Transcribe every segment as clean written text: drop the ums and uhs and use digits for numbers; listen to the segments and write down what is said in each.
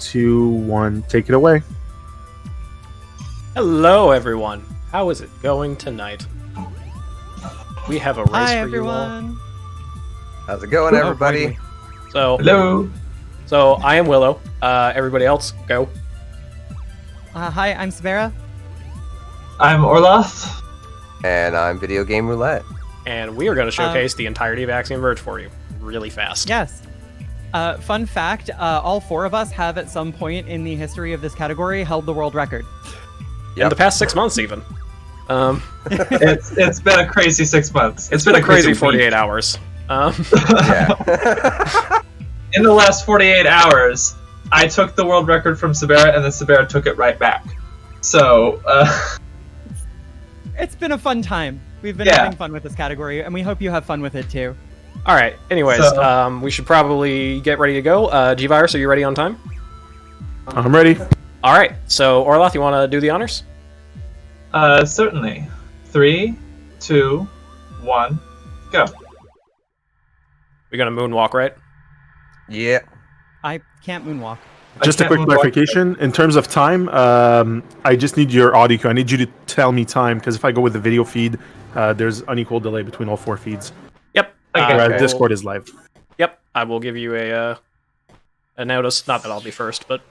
2, 1, take it away. Hello, everyone. How is it going tonight? We have a race Hi, for everyone. you all. How's it going, everybody? Hello. So I am Willow. Everybody else, go. Hi, I'm Sabera. I'm Orloth. And I'm Video Game Roulette. And we are going to showcase the entirety of Axiom Verge for you, really fast. Yes. Fun fact, all four of us have at some point in the history of this category held the world record. In the past 6 months, even. It's been a crazy 6 months. It's been a crazy 48 hours. Yeah. In the last 48 hours, I took the world record from Sabera, and then Sabera took it right back. So, It's been a fun time. We've been having fun with this category, and we hope you have fun with it too. All right. Anyways, we should probably get ready to go. G-Virus, are you ready on time? I'm ready. All right. So, Orloth, you want to do the honors? certainly. 3, 2, 1, go. We're going to moonwalk, right? Yeah. I can't moonwalk. Just a quick clarification. In terms of time, I just need your audio cue. I need you to tell me time, because if I go with the video feed, there's unequal delay between all 4 feeds. Yep. Whereas Discord is live. Yep. I will give you a notice. Not that I'll be first, but...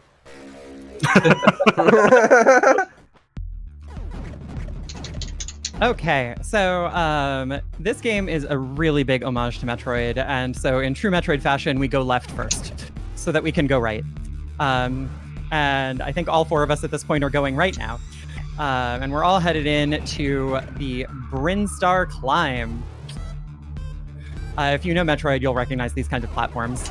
Okay, so this game is a really big homage to Metroid, and so in true Metroid fashion, we go left first, so that we can go right. And I think all 4 of us at this point are going right now. And we're all headed in to the Brinstar Climb. If you know Metroid, you'll recognize these kinds of platforms.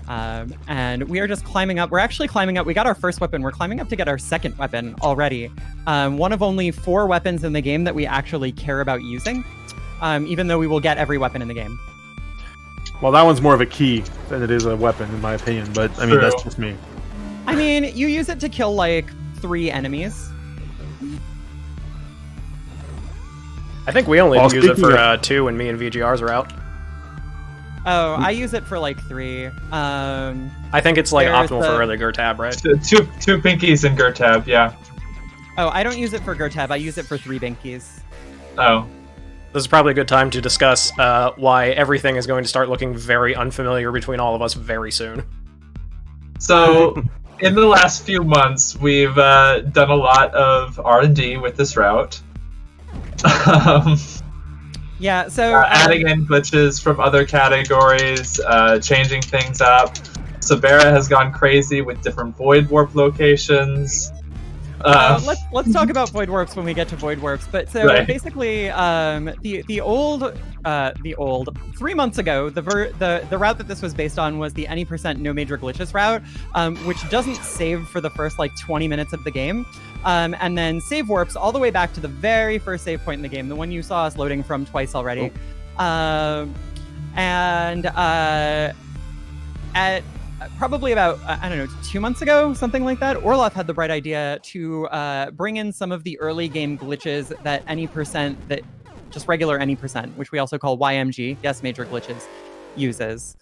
And we are just climbing up. We're actually climbing up. We got our first weapon. We're climbing up to get our second weapon already. One of only 4 weapons in the game that we actually care about using, even though we will get every weapon in the game. Well, that one's more of a key than it is a weapon, in my opinion. But, I mean, that's just me. I mean, you use it to kill, like, 3 enemies. I think we only use it for 2 when me and VGRs are out. Oh, I use it for like 3. I think it's like optimal for early Gertab, right? Two pinkies in Gertab, yeah. Oh, I don't use it for Gertab. I use it for 3 binkies. Oh. This is probably a good time to discuss why everything is going to start looking very unfamiliar between all of us very soon. So, in the last few months, we've done a lot of R&D with this route. Yeah, so... adding in glitches from other categories, changing things up. Sabera has gone crazy with different Void Warp locations. Let's talk about Void Warps when we get to Void Warps. But so basically, the old 3 months ago, the route that this was based on was the any % no major glitches route, which doesn't save for the first like 20 minutes of the game, and then save warps all the way back to the very first save point in the game, the one you saw us loading from twice already, at probably about, I don't know, 2 months ago, something like that, Orloth had the bright idea to bring in some of the early game glitches that any %, that just regular any %, which we also call YMG, yes, major glitches, uses.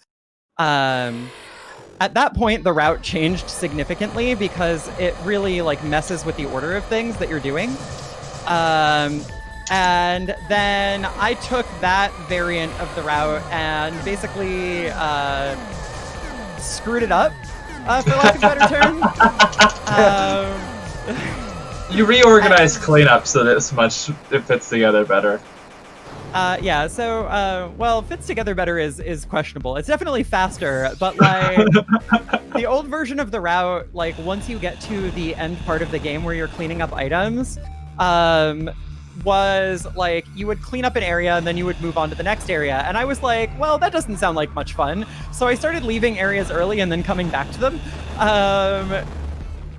At that point, the route changed significantly because it really like messes with the order of things that you're doing. And then I took that variant of the route and basically screwed it up, for lack of a better term. You reorganized cleanup so that it fits together better. Yeah, so, well, fits together better is questionable. It's definitely faster, but, like, the old version of the route, like, once you get to the end part of the game where you're cleaning up items, was, like, you would clean up an area and then you would move on to the next area. And I was like, well, that doesn't sound like much fun. So I started leaving areas early and then coming back to them,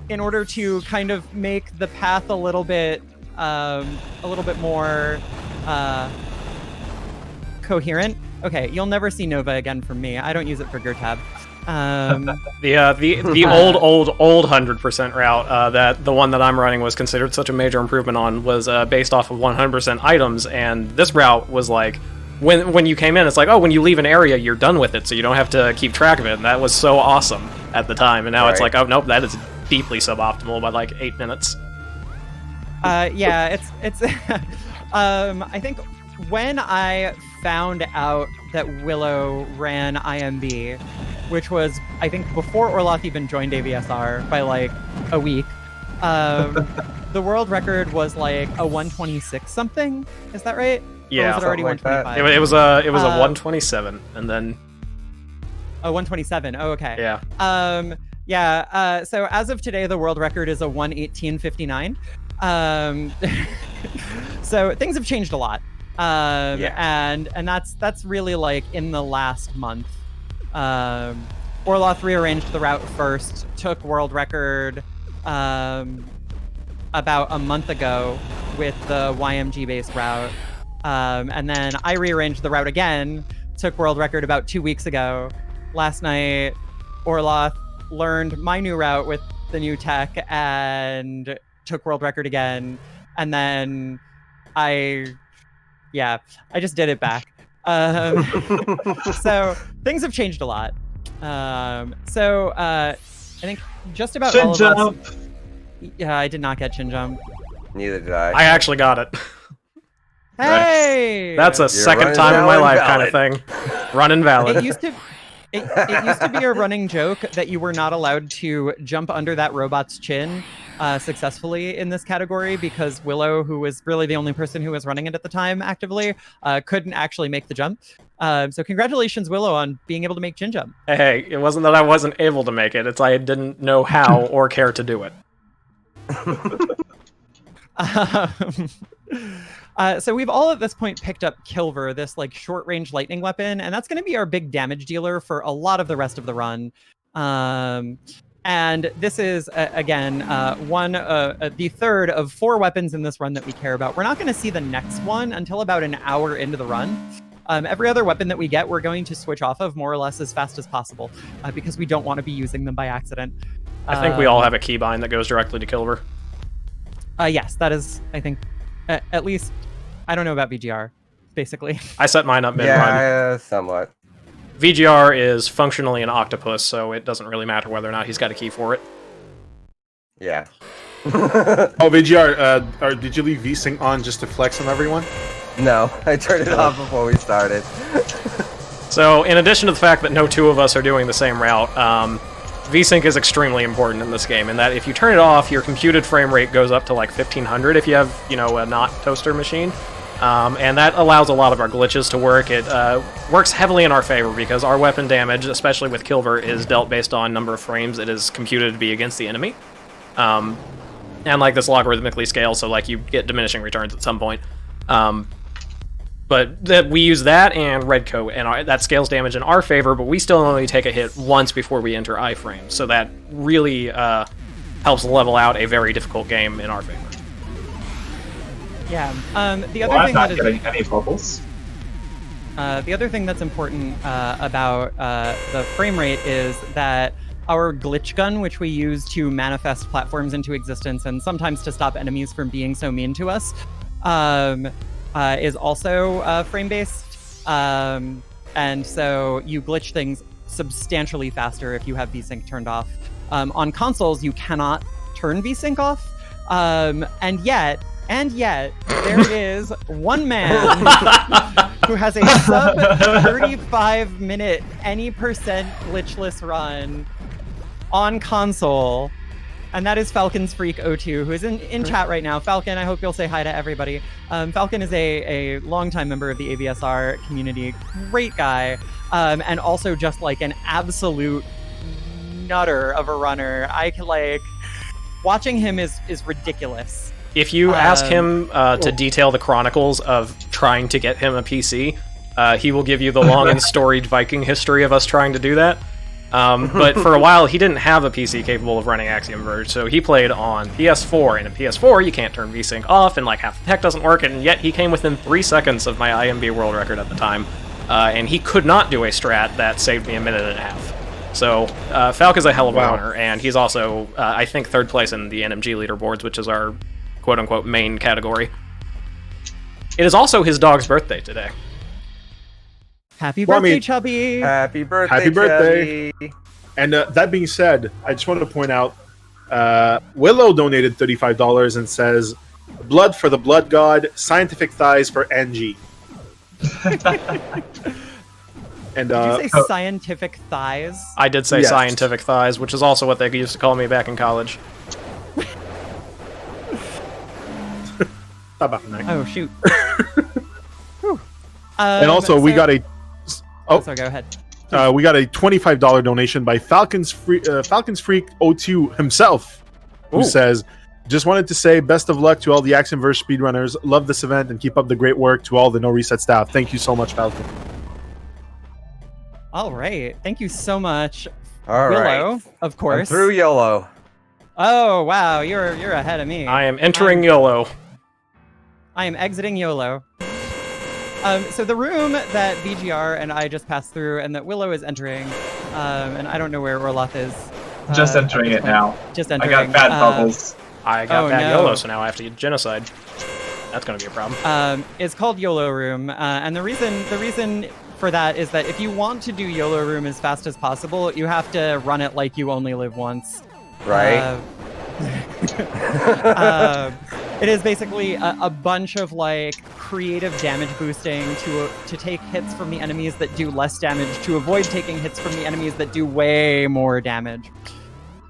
in order to kind of make the path a little bit more, coherent. Okay, you'll never see Nova again from me. I don't use it for Gertab. The old 100% route, that the one that I'm running was considered such a major improvement on, was based off of 100% items, and this route was like, when you came in, it's like, oh, when you leave an area, you're done with it, so you don't have to keep track of it, and that was so awesome. at the time, and now it's Right. like, oh nope, that is deeply suboptimal by like 8 minutes. Yeah, it's I think when I found out that Willow ran IMB, which was, I think, before Orloth even joined AVSR by like a week, the world record was like a 126 something. Is that right? Yeah, or was it already something like that. 125? It was a 127, and then Oh, 127. Oh, okay. yeah. So as of today, the world record is a 118.59. So things have changed a lot. And that's really like in the last month. Orloth rearranged the route first, took world record about a month ago with the YMG based route. And then I rearranged the route again, took world record about 2 weeks ago. Last night, Orloth learned my new route with the new tech and took world record again. And then I just did it back. So things have changed a lot. I think just about Chin all of jump. us. Yeah, I did not get chin jump. Neither did I. I actually got it. Hey, That's a You're second running time in my valid. life kind of thing. Run invalid. It used to be a running joke that you were not allowed to jump under that robot's chin successfully in this category because Willow, who was really the only person who was running it at the time actively, couldn't actually make the jump. So congratulations, Willow, on being able to make chin jump. Hey, it wasn't that I wasn't able to make it, it's I didn't know how or care to do it. So we've all at this point picked up Kilver, this like short-range lightning weapon, and that's going to be our big damage dealer for a lot of the rest of the run. And this is again the third of 4 weapons in this run that we care about. We're not going to see the next one until about an hour into the run. Every other weapon that we get, we're going to switch off of more or less as fast as possible because we don't want to be using them by accident. I think we all have a keybind that goes directly to Kilver. Yes, that is, I think, at least, I don't know about VGR, basically. I set mine up mid-run. Yeah, somewhat. VGR is functionally an octopus, so it doesn't really matter whether or not he's got a key for it. Yeah. Oh, VGR, did you leave VSync on just to flex on everyone? No, I turned it off before we started. So, in addition to the fact that no two of us are doing the same route, VSync is extremely important in this game, in that if you turn it off, your computed frame rate goes up to like 1500 if you have, a not toaster machine. And that allows a lot of our glitches to work. It works heavily in our favor because our weapon damage, especially with Kilver, is dealt based on number of frames it is computed to be against the enemy. And like this logarithmically scales, so like you get diminishing returns at some point. But we use that and Redcoat, and that scales damage in our favor, but we still only take a hit once before we enter iframes. So that really helps level out a very difficult game in our favor. Yeah. The other Well, I'm thing not that is getting any bubbles. the other thing that's important about the frame rate is that our glitch gun, which we use to manifest platforms into existence and sometimes to stop enemies from being so mean to us, is also frame-based. And so you glitch things substantially faster if you have VSync turned off. On consoles, you cannot turn VSync off. And yet, there is one man who has a sub 35-minute any percent glitchless run on console, and that is Falcon's Freak 02, who is in chat right now. Falcon, I hope you'll say hi to everybody. Falcon is a longtime member of the AVSR community, great guy, and also just like an absolute nutter of a runner. Watching him is ridiculous. If you ask him to detail the chronicles of trying to get him a PC, he will give you the long and storied Viking history of us trying to do that. But for a while, he didn't have a PC capable of running Axiom Verge, so he played on PS4, and in PS4, you can't turn VSync off, and like half the tech doesn't work, and yet he came within 3 seconds of my IMB world record at the time, and he could not do a strat that saved me a minute and a half. So, Falk is a hell of a runner, and he's also, I think, 3rd place in the NMG leaderboards, which is our quote-unquote main category. It is also his dog's birthday today. Happy birthday, Chubby! Happy birthday, Happy birthday. Chubby. And that being said, I just wanted to point out, Willow donated $35 and says, "Blood for the blood god, scientific thighs for Angie." And Did you say scientific thighs? I did say Yes. scientific thighs, which is also what they used to call me back in college. Oh shoot. Whew. And also, we got a So go ahead. we got a $25 donation by Falcons Freak 02 himself, who Ooh. says, "Just wanted to say best of luck to all the Axiom Verge speedrunners. Love this event and keep up the great work to all the No Reset staff. Thank you so much, Falcon." All right. Thank you so much, All Willow. right. Of I'm course. through YOLO. Oh wow, you're ahead of me. I am entering YOLO. I am exiting YOLO. So the room that VGR and I just passed through, and that Willow is entering, and I don't know where Orloth is. Just at entering this it point. now. Just I entering. got bad bubbles. I got Oh, bad no. YOLO, so now I have to get genocide. That's gonna be a problem. It's called YOLO Room, and the reason for that is that if you want to do YOLO Room as fast as possible, you have to run it like you only live once. Right. It is basically a bunch of like creative damage boosting to take hits from the enemies that do less damage, to avoid taking hits from the enemies that do way more damage.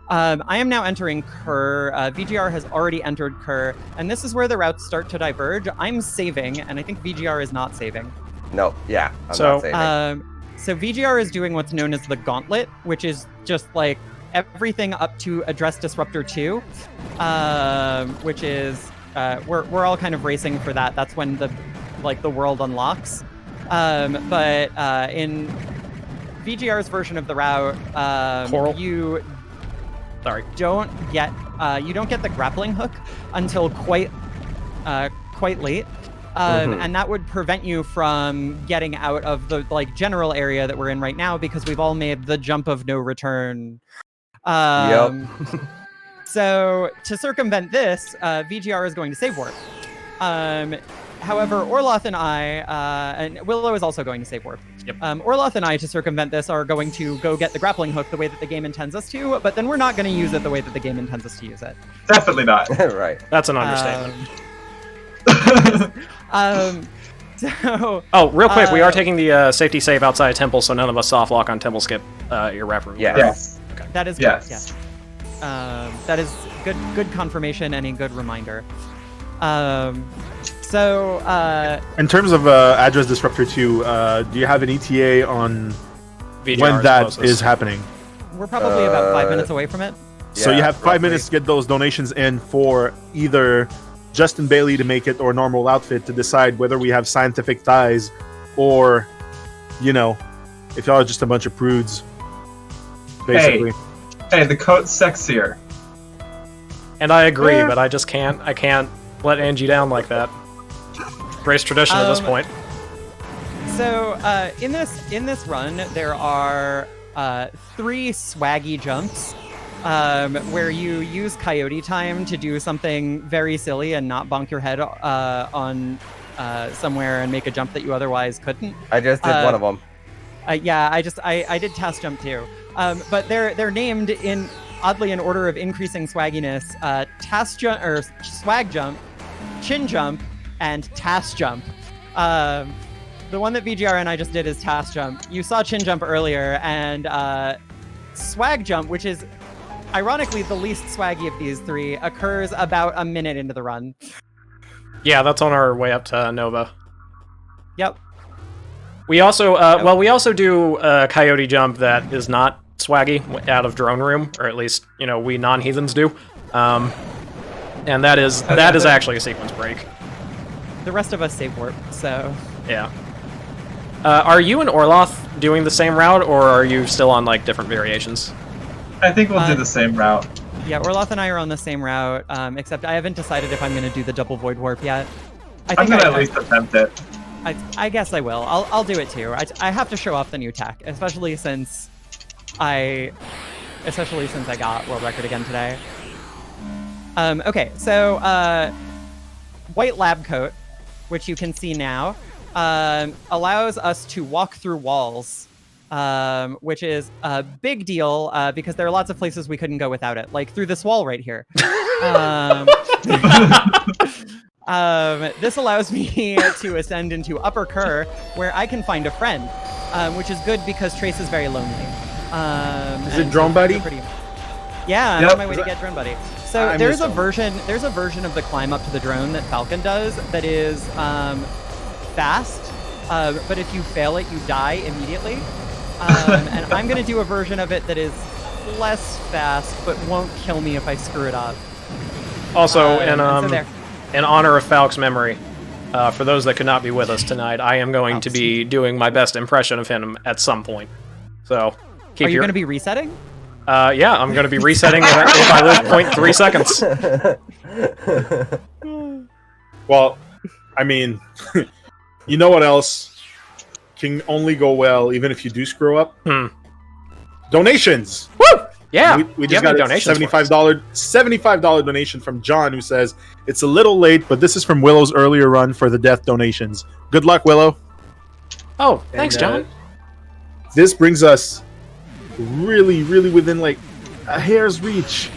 I am now entering Kerr. VGR has already entered Kerr, and this is where the routes start to diverge. I'm saving, and I think VGR is not saving. No, yeah. I'm So, not saving. So VGR is doing what's known as the Gauntlet, which is just like everything up to Address Disruptor 2, which is we're all kind of racing for that. That's when the world unlocks. But in VGR's version of the route, Coral? you Sorry. don't get the grappling hook until quite late. And that would prevent you from getting out of the general area that we're in right now, because we've all made the jump of no return. So to circumvent this, VGR is going to save warp. However, Orloth and I, and Willow is also going to save warp. Yep. Orloth and I, to circumvent this, are going to go get the grappling hook the way that the game intends us to, but then we're not going to use it the way that the game intends us to use it. Definitely not. Right. That's an understatement. So. Oh, real quick, we are taking the safety save outside of Temple, so none of us soft lock on Temple skip your rep room. Yeah. Yes. That is Yes. yes. That is good confirmation and a good reminder. In terms of Address Disruptor 2, do you have an ETA on VGR when is that closest. is happening? We're probably about 5 minutes away from it. So Yeah, you have 5 roughly. minutes to get those donations in for either Justin Bailey to make it or Normal Outfit to decide whether we have scientific ties, or, if y'all are just a bunch of prudes, basically. Hey, the coat's sexier. And I agree, Yeah. but I just can't. I can't let Angie down like that. Race tradition at this point. So in this run, there are 3 swaggy jumps where you use Coyote Time to do something very silly and not bonk your head on somewhere and make a jump that you otherwise couldn't. I just did one of them. Yeah, I did Task Jump too. But they're named oddly in order of increasing swagginess: Task Jump or Swag Jump, Chin Jump, and Task Jump. The one that VGR and I just did is Task Jump. You saw Chin Jump earlier, and Swag Jump, which is ironically the least swaggy of these 3, occurs about a minute into the run. Yeah, that's on our way up to Nova. Yep. We also, we also do a Coyote Jump that is not swaggy out of Drone Room, or at least, we non-heathens do. And that is actually a sequence break. The rest of us save warp, so... Yeah. Are you and Orloth doing the same route, or are you still on, different variations? I think we'll do the same route. Yeah, Orloth and I are on the same route, except I haven't decided if I'm going to do the double void warp yet. I'm gonna at least attempt it. I guess I will. I'll do it too. I have to show off the new tech, especially since I got world record again today. Okay, so white lab coat, which you can see now, allows us to walk through walls which is a big deal because there are lots of places we couldn't go without it, like through this wall right here. This allows me to ascend into Upper Kerr, where I can find a friend, which is good because Trace is very lonely. Is it Drone Buddy? Yeah, I'm Yep. on my way to get Drone Buddy. So I there's miss a version of the climb up to the drone that Falcon does that is fast, but if you fail it, you die immediately. And I'm going to do a version of it that is less fast, but won't kill me if I screw it up. Also, so there. in honor of Falk's memory, for those that could not be with us tonight, I am going to be doing my best impression of him at some point. So, keep Are you going to be resetting? Yeah, I'm going to be resetting if I live 0.3 seconds. Well, I mean, you know what else can only go well even if you do screw up? Donations! Woo! Yeah, we just got a $75 donation from John, who says, it's a little late, but this is from Willow's earlier run for the death donations. Good luck, Willow. Oh, thanks, John. This brings us really, really within like a hair's reach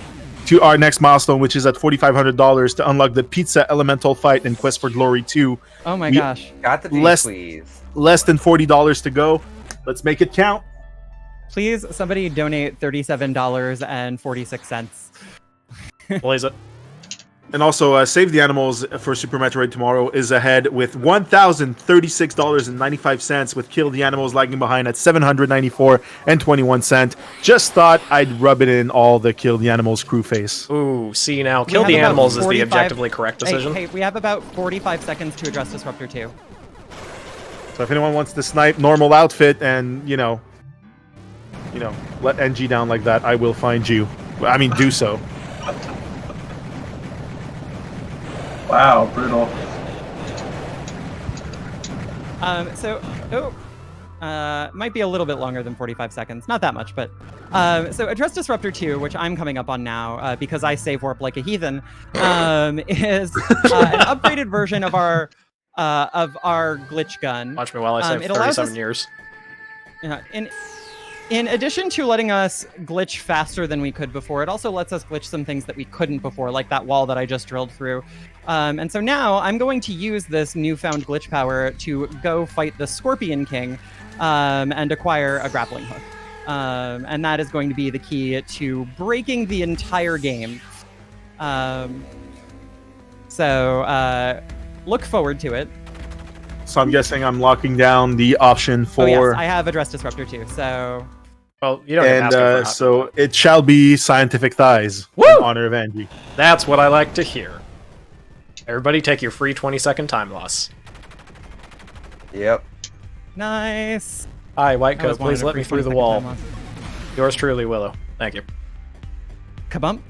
to our next milestone, which is at $4,500 to unlock the Pizza Elemental fight in Quest for Glory 2. Oh my gosh. Got the D, Less- please. Less than $40 to go. Let's make it count. Please, somebody donate $37.46. Blaze it. And also, Save the Animals for Super Metroid tomorrow is ahead with $1,036.95, with Kill the Animals lagging behind at $794.21. Just thought I'd rub it in all the Kill the Animals crew face. Ooh, see now, Kill have the about Animals is the 45 objectively correct decision. Hey, we have about 45 seconds to address Disruptor 2. So if anyone wants to snipe normal outfit and, you know, let NG down like that, I will find you. I mean, do so. Wow, brutal. Might be a little bit longer than 45 seconds. Not that much, but... so Address Disruptor 2, which I'm coming up on now because I save warp like a heathen, is an upgraded version of our glitch gun. Watch me while I save it allows 37 us- years. In addition to letting us glitch faster than we could before, it also lets us glitch some things that we couldn't before, like that wall that I just drilled through. And so now I'm going to use this newfound glitch power to go fight the Scorpion King and acquire a grappling hook. And that is going to be the key to breaking the entire game. So look forward to it. So I'm guessing I'm locking down the option for... Oh yes, I have Address Disruptor 2, so... Well, you don't have to ask so it shall be Scientific Thighs Woo! in honor of Angie. That's what I like to hear. Everybody take your free 20-second time loss. Yep. Nice. Hi, White I Coat, was wanting please a let me free through the 20-second wall. time loss. Yours truly, Willow. Thank you. Kabump.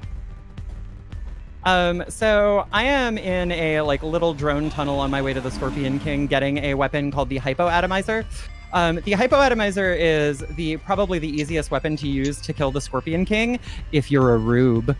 So I am in a little drone tunnel on my way to the Scorpion King, getting a weapon called the Hypoatomizer. The Hypoatomizer is probably the easiest weapon to use to kill the Scorpion King if you're a rube.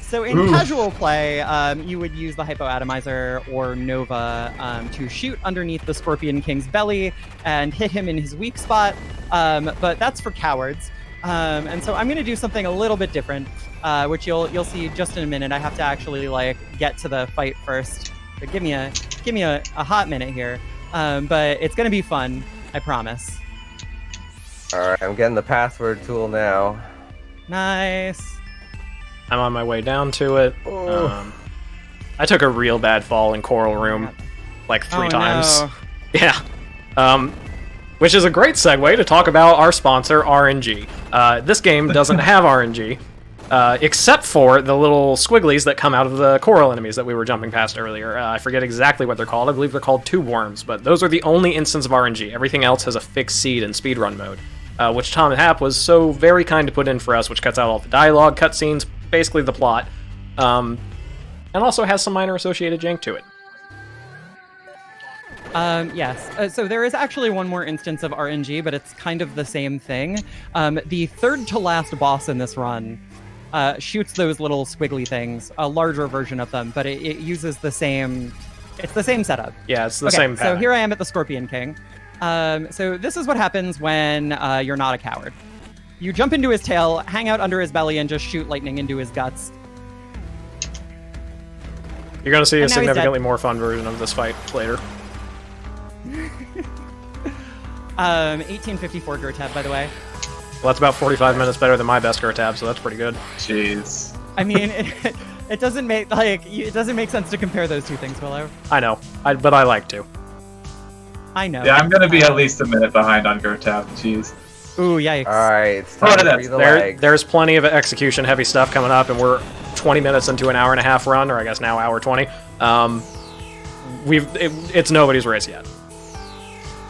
So in casual play, you would use the Hypoatomizer or Nova to shoot underneath the Scorpion King's belly and hit him in his weak spot, but that's for cowards. And so I'm going to do something a little bit different, which you'll see just in a minute. I have to actually get to the fight first. So give me a hot minute here, but it's going to be fun. I promise. All right, I'm getting the password tool now. Nice. I'm on my way down to it. I took a real bad fall in Coral Room, like 3 times. No. Yeah. Which is a great segue to talk about our sponsor, RNG. This game doesn't have RNG, except for the little squigglies that come out of the coral enemies that we were jumping past earlier. I forget exactly what they're called. I believe they're called tube worms, but those are the only instance of RNG. Everything else has a fixed seed in speedrun mode, which Tom Happ was so very kind to put in for us, which cuts out all the dialogue, cutscenes, basically the plot, and also has some minor associated jank to it. Yes. So there is actually one more instance of RNG, but it's kind of the same thing. The third to last boss in this run shoots those little squiggly things, a larger version of them, but it uses the same It's the same setup. Yeah, it's the same pattern. So here I am at the Scorpion King. So this is what happens when you're not a coward. You jump into his tail, hang out under his belly, and just shoot lightning into his guts. You're going to see a And now he's significantly more fun version of this fight later. 1854 Gertab, by the way. Well, that's about 45 minutes better than my best Gertab, so that's pretty good. Jeez. I mean, it doesn't make sense to compare those two things, Willow. I know, but I like to. I know. Yeah, I'm gonna be at least a minute behind on Gertab. Jeez. Ooh, yikes. Alright, it's time to free the legs. There's plenty of execution heavy stuff coming up, and we're 20 minutes into an hour and a half run, or I guess now hour 20. It's nobody's race yet.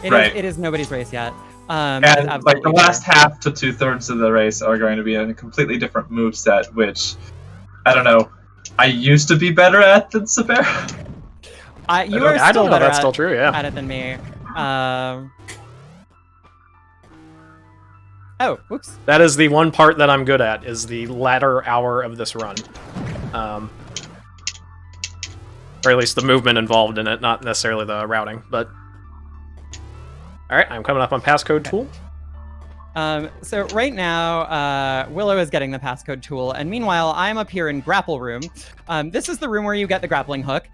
It is nobody's race yet. And like the last half to 2/3 of the race are going to be a completely different move set, which I don't know. I used to be better at than Sabera. You are I still don't know. better That's still true. Yeah. at it than me. Oh, whoops. That is the one part that I'm good at, is the latter hour of this run. Or at least the movement involved in it, not necessarily the routing, but... Alright, I'm coming up on passcode tool. So right now, Willow is getting the passcode tool, and meanwhile, I'm up here in Grapple Room. This is the room where you get the grappling hook.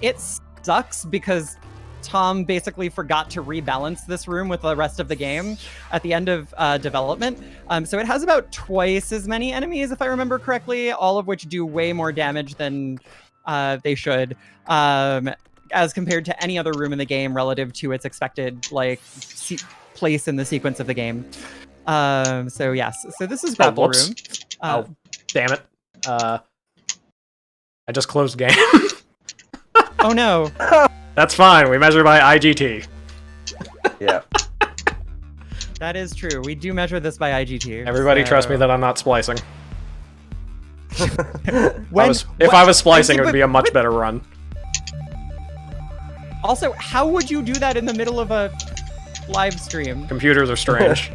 It sucks because Tom basically forgot to rebalance this room with the rest of the game at the end of development. So it has about twice as many enemies, if I remember correctly, all of which do way more damage than they should, as compared to any other room in the game relative to its expected place in the sequence of the game. So yes, so this is Grapple Room. Oh, damn it. I just closed game. Oh no. That's fine, we measure by IGT. Yeah. That is true. We do measure this by IGT. Everybody trust me that I'm not splicing. If I was splicing, it would be a much better run. Also, how would you do that in the middle of a live stream? Computers are strange.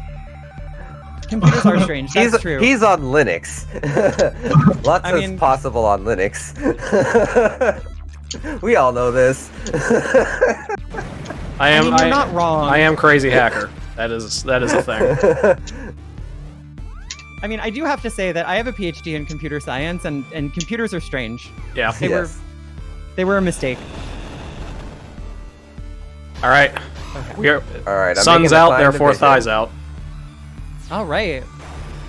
Computers are strange. That's true. He's on Linux. Lots is possible on Linux. We all know this. You're not wrong. I am crazy hacker. That is a thing. I mean, I do have to say that I have a PhD in computer science, and computers are strange. Yeah. They were a mistake. All right. Okay. We are. All right. Sun's out, therefore thighs out. All right.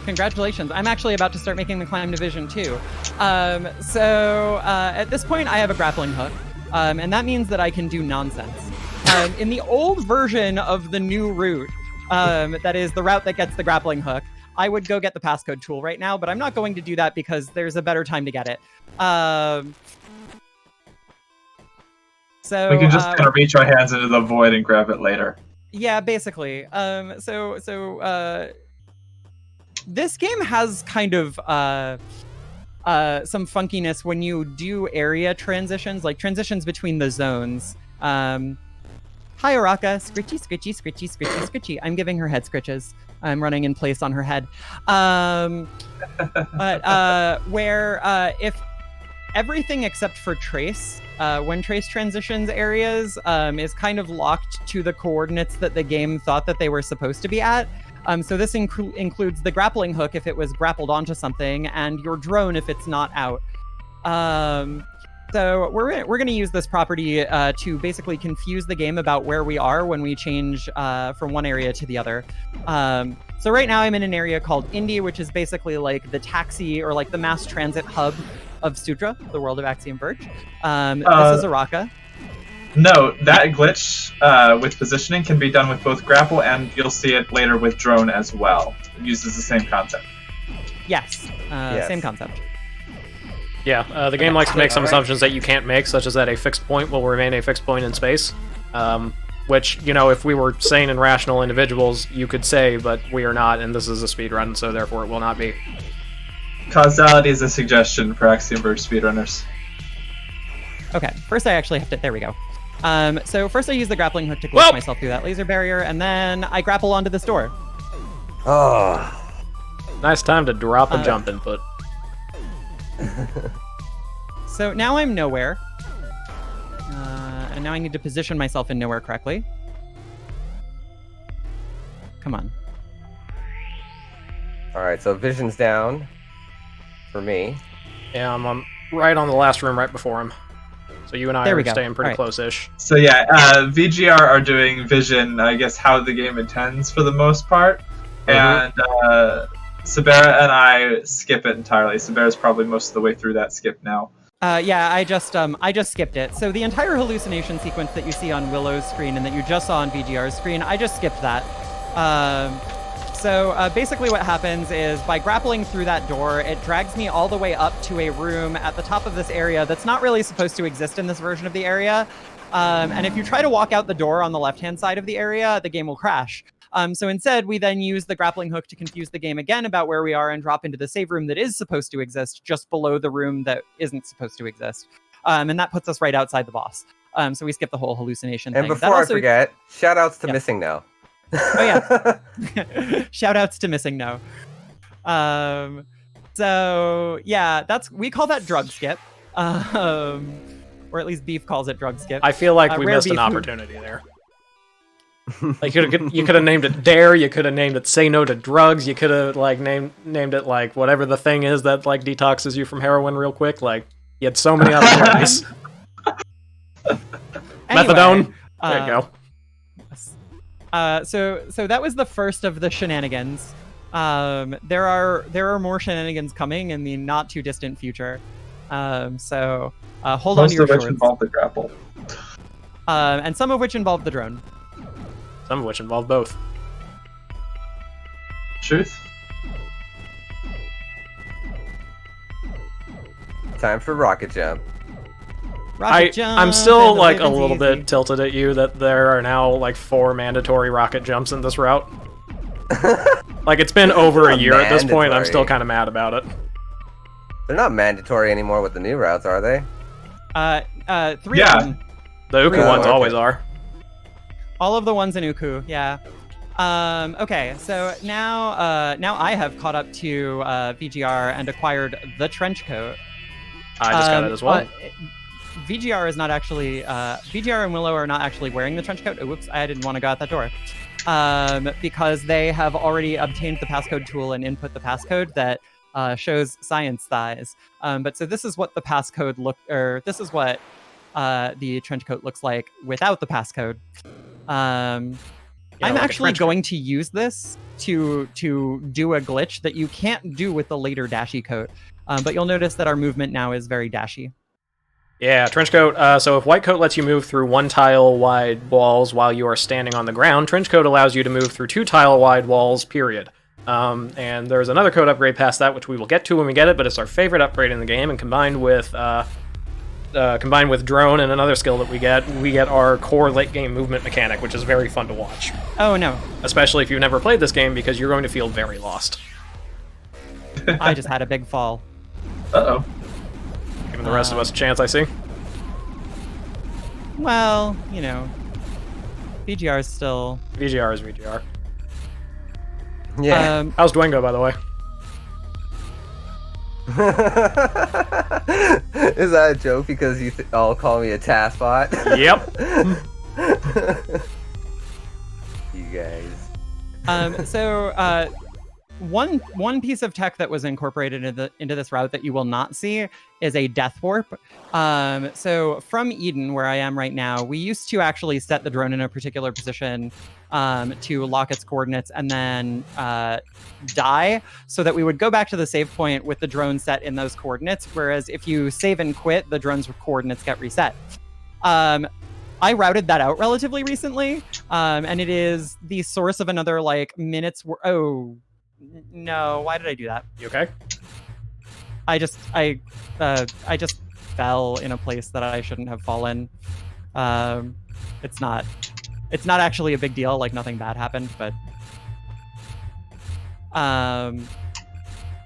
Congratulations. I'm actually about to start making the climb division too. So at this point, I have a grappling hook, and that means that I can do nonsense. In the old version of the new route, that is the route that gets the grappling hook, I would go get the passcode tool right now, but I'm not going to do that because there's a better time to get it. So we can just kind of reach our hands into the void and grab it later. Yeah, basically. This game has kind of some funkiness when you do area transitions, like transitions between the zones. Hi, Araka. Scritchy, scritchy, scritchy, scritchy, scritchy. I'm giving her head scritches. I'm running in place on her head. If everything except for Trace, when Trace transitions areas, is kind of locked to the coordinates that the game thought that they were supposed to be at. So this includes the grappling hook if it was grappled onto something, and your drone if it's not out. So we're going to use this property to basically confuse the game about where we are when we change from one area to the other. So right now I'm in an area called Indy, which is basically like the taxi or like the mass transit hub of Sutra, the world of Axiom Verge. This is Araka. No, that glitch with positioning can be done with both grapple and you'll see it later with drone as well. It uses the same concept. Yes, same concept. Yeah, the game likes to make some assumptions that you can't make, such as that a fixed point will remain a fixed point in space. Which, you know, if we were sane and rational individuals, you could say, but we are not, and this is a speedrun, so therefore it will not be. Causality is a suggestion for Axiom Verge speedrunners. Okay, first I actually have to... There we go. So first I use the grappling hook to glitch myself through that laser barrier, and then I grapple onto this door. Oh. Nice time to drop a jump input. So now I'm nowhere. now I need to position myself in nowhere correctly. Come on. All right, so vision's down for me. Yeah, I'm right on the last room right before him. So you and I are staying pretty close-ish. So yeah, VGR are doing vision, I guess, how the game intends for the most part. And Sabera and I skip it entirely. Sabera's probably most of the way through that skip now. Yeah, I just skipped it. So the entire hallucination sequence that you see on Willow's screen and that you just saw on VGR's screen, I just skipped that. So basically what happens is by grappling through that door, it drags me all the way up to a room at the top of this area that's not really supposed to exist in this version of the area. And if you try to walk out the door on the left-hand side of the area, the game will crash. So instead, we then use the grappling hook to confuse the game again about where we are and drop into the save room that is supposed to exist just below the room that isn't supposed to exist. And that puts us right outside the boss. So we skip the whole hallucination thing. And before I forget, shout-outs to Missing No. Oh, yeah. Shout-outs to Missing No. So, yeah, we call that drug skip. Or at least Beef calls it drug skip. I feel like we missed an opportunity there. Like you could have named it Dare, you could have named it Say No to Drugs, you could have like named it like whatever the thing is that like detoxes you from heroin real quick. Like you had so many opportunities. Methadone. There you go. So that was the first of the shenanigans. There are more shenanigans coming in the not too distant future. So hold on to your shorts. Most of which involve the grapple. And some of which involve the drone. Some of which involve both. Truth. Time for rocket jump. I'm still like a little bit tilted at you that there are now like 4 mandatory rocket jumps in this route. Like it's been over a year at this point. I'm still kind of mad about it. They're not mandatory anymore with the new routes, are they? 3 of them. The Uku ones always are. All of the ones in Uku, yeah. Okay, so now I have caught up to VGR and acquired the trench coat. I just got it as well. VGR is not actually VGR and Willow are not actually wearing the trench coat. Oh, whoops, I didn't want to go out that door. Because they have already obtained the passcode tool and input the passcode that shows science thighs. But so this is what the passcode this is what the trench coat looks like without the passcode. I'm actually going to use this to do a glitch that you can't do with the later dashy coat. But you'll notice that our movement now is very dashy. Yeah, trench coat. So if white coat lets you move through 1 tile wide walls while you are standing on the ground, trench coat allows you to move through 2 tile wide walls, period. And there's another code upgrade past that, which we will get to when we get it, but it's our favorite upgrade in the game, and combined with drone and another skill that we get our core late game movement mechanic, which is very fun to watch. Oh no. Especially if you've never played this game, because you're going to feel very lost. I just had a big fall. Uh-oh. Giving the rest of us a chance, I see. Well, you know, VGR is still... VGR is VGR. Yeah. How's Dwengo, by the way? Is that a joke because you all call me a task bot? Yep. You guys. So one piece of tech that was incorporated into this route that you will not see is a death warp. So from Eden, where I am right now, we used to actually set the drone in a particular position to lock its coordinates and then die, so that we would go back to the save point with the drone set in those coordinates, whereas if you save and quit, the drone's coordinates get reset. I routed that out relatively recently, and it is the source of another like minutes. Oh no! Why did I do that? You okay? I just fell in a place that I shouldn't have fallen. It's not actually a big deal. Like nothing bad happened, but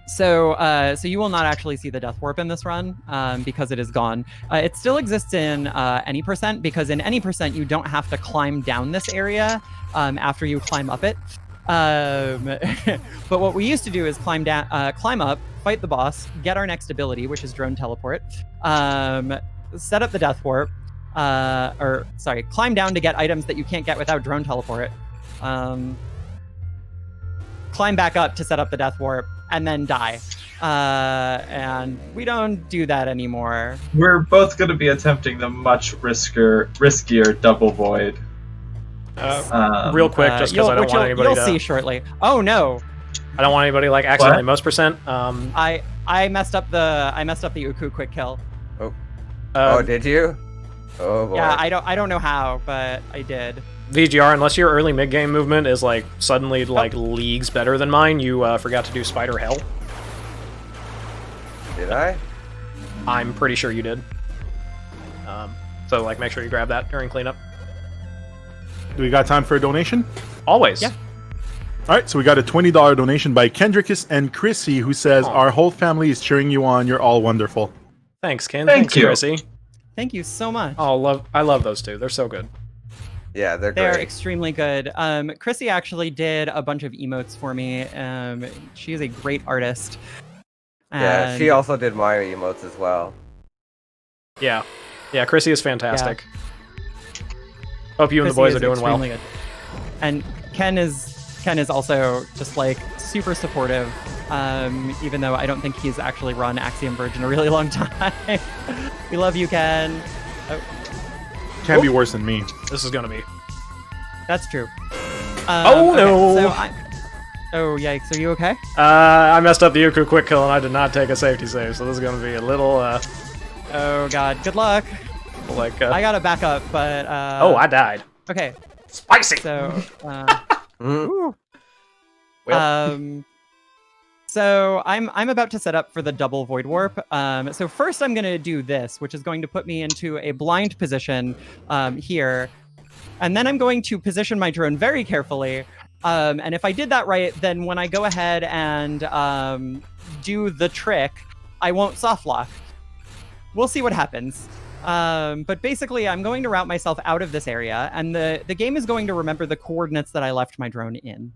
so you will not actually see the death warp in this run because it is gone. It still exists in any percent, because in any percent you don't have to climb down this area after you climb up it. But what we used to do is climb up, fight the boss, get our next ability, which is drone teleport, set up the death warp, climb down to get items that you can't get without drone teleport. Climb back up to set up the death warp, and then die. And we don't do that anymore. We're both going to be attempting the much riskier double void. Real quick, just because I don't want anybody you'll to... see shortly. Oh no! I don't want anybody like accidentally most percent. I messed up the Uku quick kill. Oh, did you? Oh boy. Yeah, I don't know how, but I did. VGR, unless your early mid game movement is like suddenly like leagues better than mine, you forgot to do Spider Hell. Did I? I'm pretty sure you did. So like make sure you grab that during cleanup. Do we got time for a donation? Always. Yeah. All right, so we got a $20 donation by Kendrickus and Chrissy, who says, "Our whole family is cheering you on. You're all wonderful." Thanks, Ken. Thank Thanks, you. Chrissy. Thank you so much. Oh, I love those two. They're so good. Yeah, they're They're great. extremely good. Chrissy actually did a bunch of emotes for me. She is a great artist. Yeah, And she also did my emotes as well. Yeah. Yeah, Chrissy is fantastic. Hope you and the boys are doing well. extremely good. And Ken is also just like super supportive. Even though I don't think he's actually run Axiom Verge in a really long time. We love you, Ken. Can't be worse than me. This is gonna be. That's true. Oh, no. Oh yikes! Are you okay? I messed up the Uku quick kill and I did not take a safety save, so this is gonna be a little Oh god. Good luck. like. I got to back up, but. Oh, I died. Okay. Spicy. So. Well. So I'm about to set up for the double void warp. So first I'm going to do this, which is going to put me into a blind position here. And then I'm going to position my drone very carefully. And if I did that right, then when I go ahead and do the trick, I won't soft lock. We'll see what happens. But basically, I'm going to route myself out of this area, and the game is going to remember the coordinates that I left my drone in.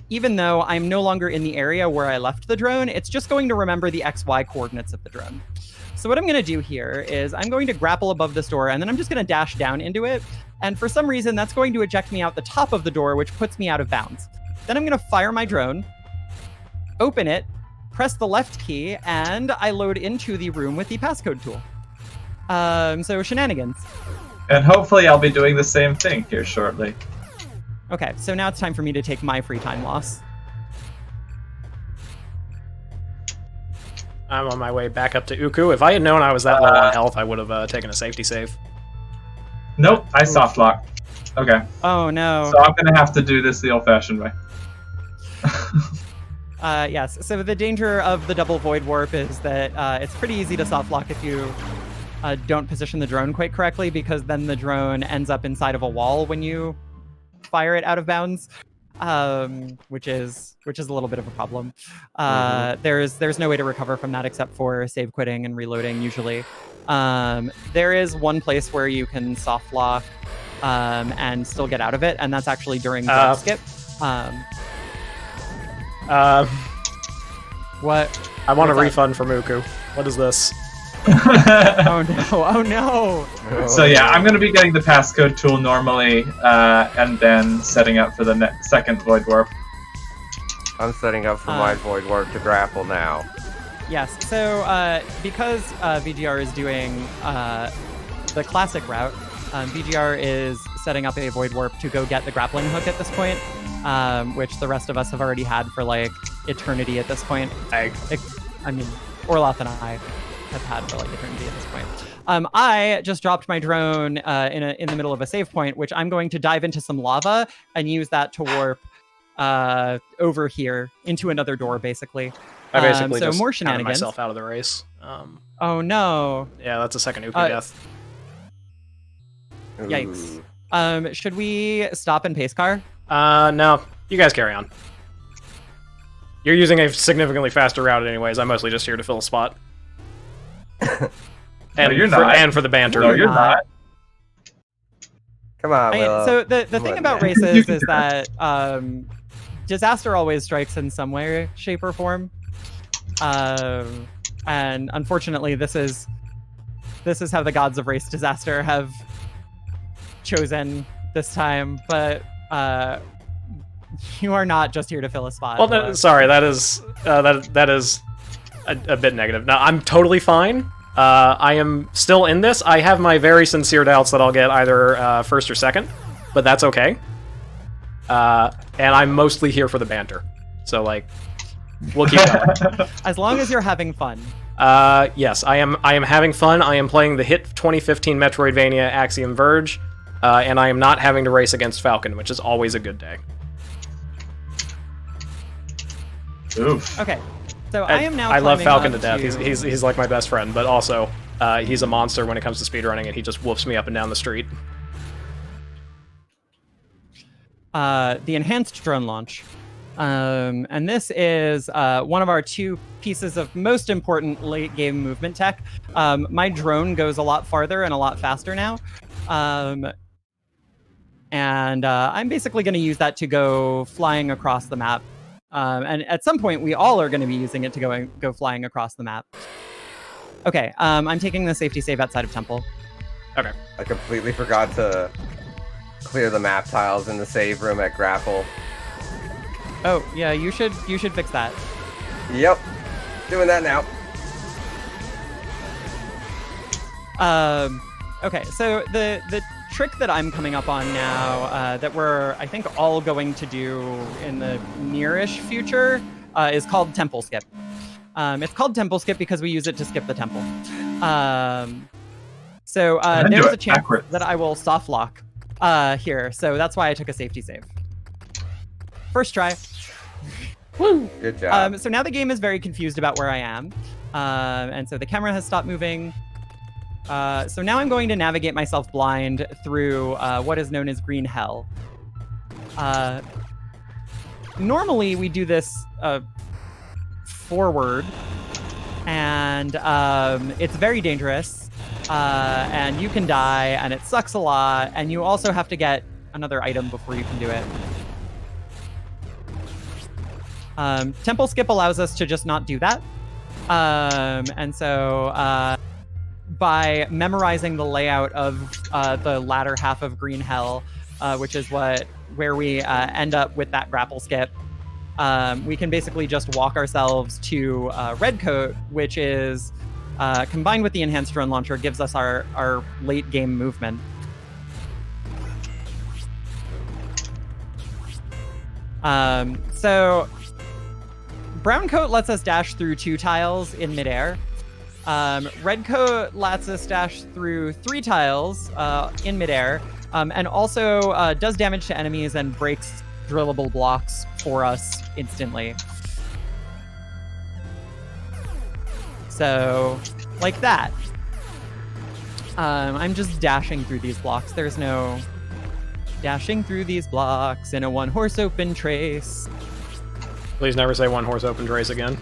Even though I'm no longer in the area where I left the drone, it's just going to remember the XY coordinates of the drone. So what I'm going to do here is I'm going to grapple above this door, and then I'm just going to dash down into it. And for some reason, that's going to eject me out the top of the door, which puts me out of bounds. Then I'm going to fire my drone, open it, press the left key, and I load into the room with the passcode tool. So shenanigans. And hopefully I'll be doing the same thing here shortly. Okay, so now it's time for me to take my free time loss. I'm on my way back up to Uku. If I had known I was that low on health, I would have taken a safety save. Nope, I soft locked. Okay. Oh no. So I'm gonna have to do this the old-fashioned way. Yes, so the danger of the double void warp is that it's pretty easy to soft lock if you don't position the drone quite correctly, because then the drone ends up inside of a wall when you fire it out of bounds, which is a little bit of a problem. There's no way to recover from that except for save quitting and reloading usually. There is one place where you can soft lock and still get out of it, and that's actually during jump skip. What? I want a refund from Uku. What is this? Oh no! Oh no! So yeah, I'm going to be getting the passcode tool normally, and then setting up for the second void warp. I'm setting up for my void warp to grapple now. Yes. So because VGR is doing the classic route, VGR is setting up a void warp to go get the grappling hook at this point, which the rest of us have already had for like eternity at this point. I mean, Orloth and I have had for like eternity at this point. I just dropped my drone in the middle of a save point, which I'm going to dive into some lava and use that to warp over here into another door, basically. I basically so just more counted shenanigans. myself out of the race. Oh no! Yeah, that's a second Uku death. Yikes. Should we stop and pace car? No. You guys carry on. You're using a significantly faster route anyways. I'm mostly just here to fill a spot. And No, you're not. And for the banter. No, you're not. Come on, Willow. So the thing about races is that disaster always strikes in some way, shape, or form. And unfortunately, this is this is how the gods of race disaster have chosen this time, but you are not just here to fill a spot. Well, sorry, that is a bit negative. Now, I'm totally fine. I am still in this. I have my very sincere doubts that I'll get either first or second, but that's okay. And I'm mostly here for the banter. So, like, we'll keep going. As long as you're having fun. Yes, I am having fun. I am playing the hit 2015 Metroidvania Axiom Verge, and I am not having to race against Falcon, which is always a good day. Oof. Okay, so I am now. I love Falcon to climbing death. up He's like my best friend, but also he's a monster when it comes to speedrunning, and he just whoops me up and down the street. the enhanced drone launch. And this is one of our two pieces of most important late game movement tech. My drone goes a lot farther and a lot faster now. And I'm basically going to use that to go flying across the map. And at some point, we all are going to be using it to go flying across the map. Okay, I'm taking the safety save outside of Temple. Okay. I completely forgot to clear the map tiles in the save room at Grapple. Oh, yeah, you should fix that. Yep, doing that now. Okay, so the trick that I'm coming up on now, that we're, I think, all going to do in the nearish future, is called Temple Skip. It's called Temple Skip because we use it to skip the temple. So there's a chance that I will soft lock here, so that's why I took a safety save. First try. Woo! Good job. So now the game is very confused about where I am, and so the camera has stopped moving. So now I'm going to navigate myself blind through what is known as Green Hell. Normally we do this forward, and it's very dangerous, and you can die, and it sucks a lot, and you also have to get another item before you can do it. Temple Skip allows us to just not do that, and so by memorizing the layout of the latter half of Green Hell, which is where we end up with that grapple skip, we can basically just walk ourselves to Red Coat, which is combined with the enhanced drone launcher, gives us our late game movement. So Brown Coat lets us dash through 2 tiles in midair. Red Coat lets us dash through 3 tiles in midair, and also does damage to enemies and breaks drillable blocks for us instantly. So, like that. I'm just dashing through these blocks. There's no dashing through these blocks in a one-horse open trace. Please never say one-horse open trace again.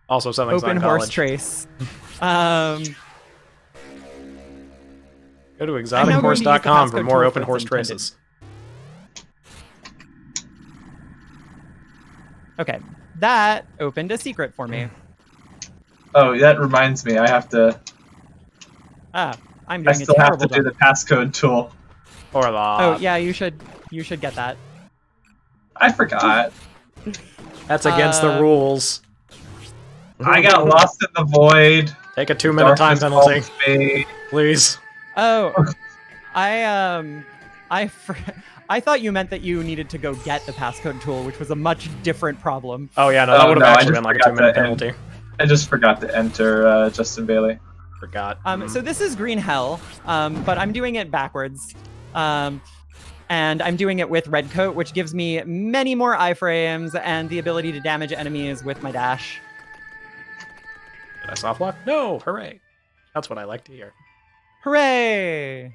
Also, something's open on horse college. Trace. Go to exotichorse.com for more open horse traces. Okay, that opened a secret for me. Oh, that reminds me. I have to. I'm doing I still have to do the passcode tool. Orloth. Oh yeah, you should get that. I forgot. That's against the rules. I got lost in the void. Take a 2-minute time penalty, please. Oh, I thought you meant that you needed to go get the passcode tool, which was a much different problem. Oh yeah, no, that would have actually been like a 2-minute penalty. I just forgot to enter Justin Bailey. Forgot. So this is Green Hell, but I'm doing it backwards. And I'm doing it with Red Coat, which gives me many more iframes and the ability to damage enemies with my dash. Did I soft lock? No! Hooray! That's what I like to hear. Hooray!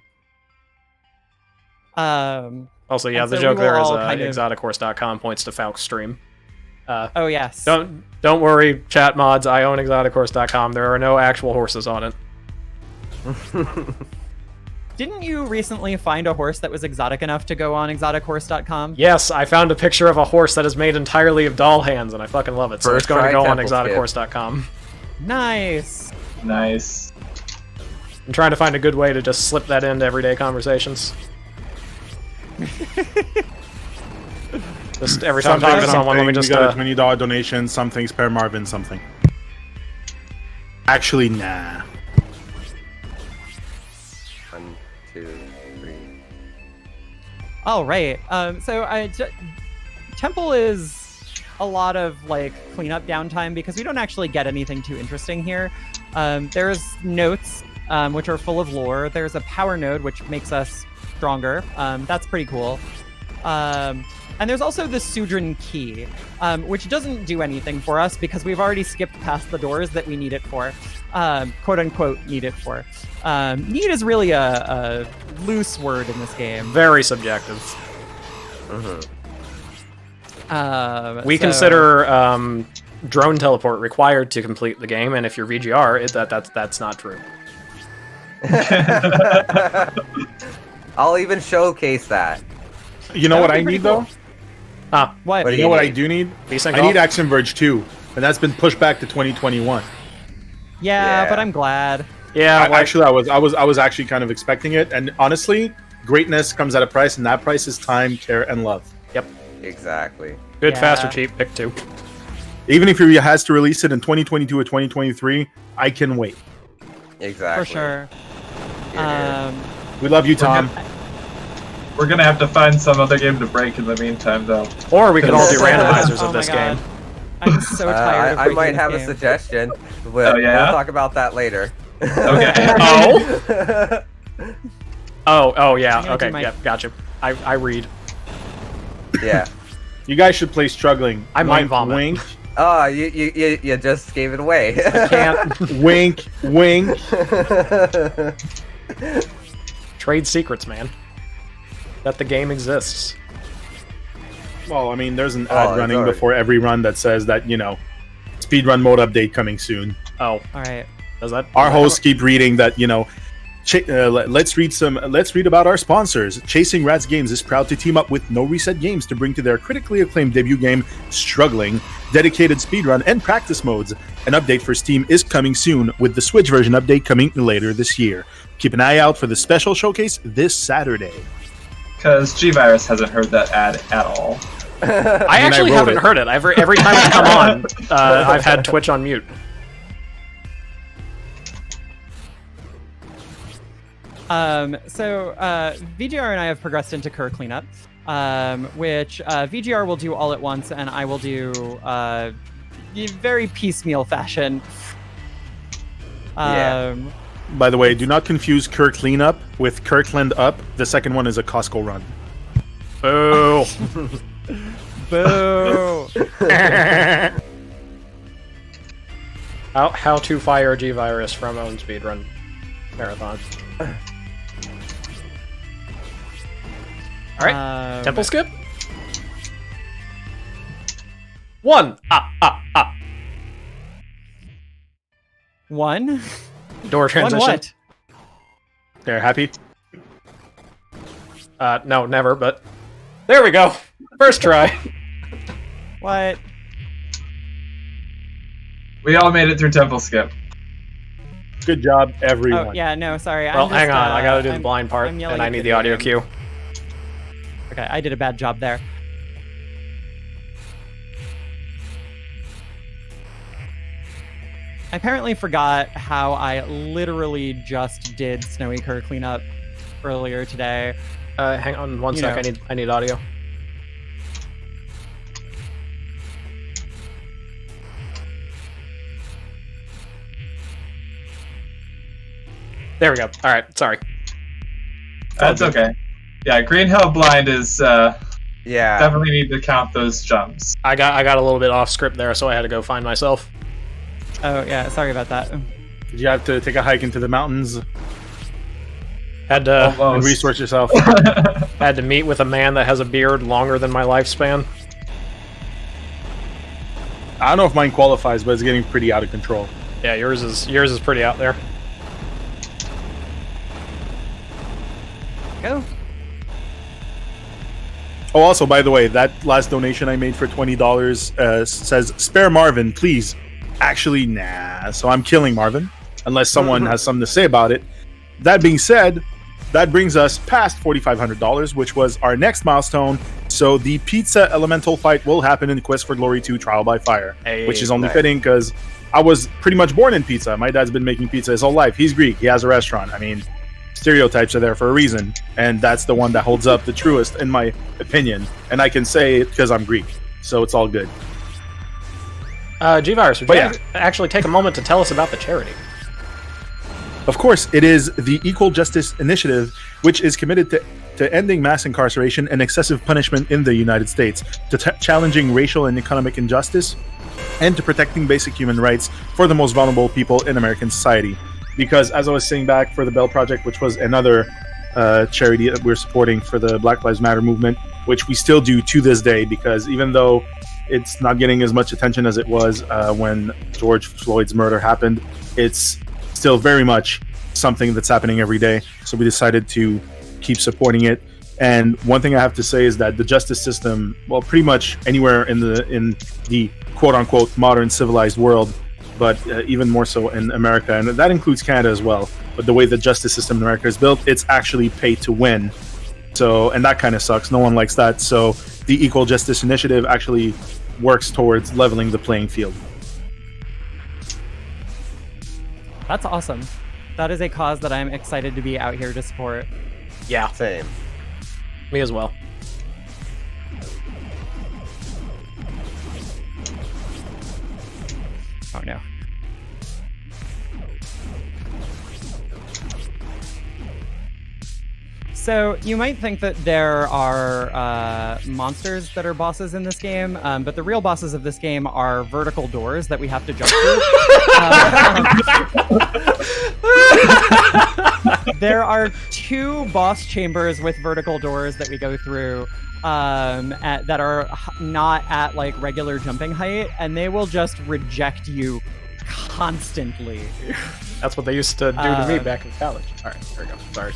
Also, yeah, the joke there is exotichorse.com points to Falk's stream. Oh yes. Don't worry, chat mods. I own exotichorse.com. There are no actual horses on it. Didn't you recently find a horse that was exotic enough to go on exotichorse.com? Yes, I found a picture of a horse that is made entirely of doll hands, and I fucking love it. So it's First going to try go on temple skip. exotichorse.com. Nice. Nice. I'm trying to find a good way to just slip that into everyday conversations. Just every time I'm talking to someone, let me just... We got a $20 donation, something, spare Marvin, something. Actually, nah. 1, 2, 3. All right. Temple is a lot of like cleanup downtime because we don't actually get anything too interesting here. There's notes which are full of lore. There's a power node which makes us stronger. That's pretty cool. And there's also the Sudran key, which doesn't do anything for us because we've already skipped past the doors that we need it for, quote unquote need it for. Need is really a loose word in this game. Very subjective. We So- consider drone teleport required to complete the game, and if you're VGR, that's not true. I'll even showcase that. You know That what would be I pretty need, cool. though? What? What do You know what I do need? VSync I need off? Axiom Verge 2, and that's been pushed back to 2021. Yeah, Yeah. but I'm glad. Yeah, I was actually kind of expecting it, and honestly, greatness comes at a price, and that price is time, care, and love. Exactly. good, Yeah. fast, or cheap, pick two. Even if he has to release it in 2022 or 2023, I can wait. Exactly. For sure. Here, here. We love you, Tom. We're gonna have to find some other game to break in the meantime, though. Or we can all do randomizers Oh of my this God. game. I'm so tired of I breaking might this have a game. suggestion. Oh, We'll yeah? talk about that later. Okay. Oh? Oh, yeah. I'm gonna Okay, do my- yeah, gotcha. I read. Yeah. You guys should play Struggling. I mind vomit. Wink, Oh, you just gave it away. Can't wink, wink. trade secrets, man. That the game exists. Well, I mean, there's an Oh, ad it's running already- before every run that says that, speedrun mode update coming soon. Oh, All right. does that? Our hosts keep reading that, let's read about our sponsors. Chasing Rats Games is proud to team up with NoReset Games to bring to their critically acclaimed debut game, Struggling, dedicated speedrun and practice modes. An update for Steam is coming soon, with the Switch version update coming later this year. Keep an eye out for the special showcase this Saturday. Because G-Virus hasn't heard that ad at all. I actually wrote haven't it. heard it. Every time I come on, I've had Twitch on mute. VGR and I have progressed into Kerr cleanup, which VGR will do all at once, and I will do in very piecemeal fashion. Yeah. By the way, do not confuse Kirk Cleanup with Kirkland Up. The second one is a Costco run. Boo. Boo! How to fire a G-Virus from own speedrun marathon. Alright, temple skip? 1! One? Door transition. One what? There, happy? No, never, but... There we go! First try. What? We all made it through Temple Skip. Good job, everyone. Oh, yeah, no, sorry. Well, I'm just, hang on, I gotta do the I'm- blind part, I'm yelling and I at need the video audio games. cue. Okay, I did a bad job there. I apparently forgot how I literally just did Snowy Kerr cleanup earlier today. Hang on one You sec, know. I need audio. There we go. Alright, sorry. That's okay. Yeah, Green Hill Blind is Yeah. definitely need to count those jumps. I got a little bit off script there, so I had to go find myself. Oh, yeah, sorry about that. Did you have to take a hike into the mountains Had to and Almost. resource yourself? had to meet with a man that has a beard longer than my lifespan. I don't know if mine qualifies, but it's getting pretty out of control. Yeah, yours is pretty out there. Echo. Oh, also, by the way, that last donation I made for $20 says, spare Marvin, please. Actually, nah. So I'm killing Marvin, unless someone has something to say about it. That being said, that brings us past $4,500, which was our next milestone. So the pizza elemental fight will happen in Quest for Glory 2 Trial by Fire, which is only fitting because I was pretty much born in pizza. My dad's been making pizza his whole life. He's Greek. He has a restaurant. I mean, stereotypes are there for a reason, and that's the one that holds up the truest, in my opinion. And I can say it because I'm Greek, so it's all good. G-Virus, would you actually take a moment to tell us about the charity? Of course, it is the Equal Justice Initiative, which is committed to ending mass incarceration and excessive punishment in the United States, to challenging racial and economic injustice, and to protecting basic human rights for the most vulnerable people in American society. Because, as I was saying back for the Bell Project, which was another charity that we're supporting for the Black Lives Matter movement, which we still do to this day, because even though it's not getting as much attention as it was when George Floyd's murder happened, it's still very much something that's happening every day. So we decided to keep supporting it. And one thing I have to say is that the justice system, well, pretty much anywhere in the quote-unquote modern civilized world, but even more so in America, and that includes Canada as well. But the way the justice system in America is built, it's actually pay to win. So, and that kind of sucks. No one likes that. So the Equal Justice Initiative actually works towards leveling the playing field. That's awesome. That is a cause that I'm excited to be out here to support. Yeah. Same. Me as well. Oh no. So you might think that there are monsters that are bosses in this game, but the real bosses of this game are vertical doors that we have to jump through. There are 2 boss chambers with vertical doors that we go through that are not at like regular jumping height, and they will just reject you constantly. That's what they used to do to me back in college. All right, there we go. Sorry.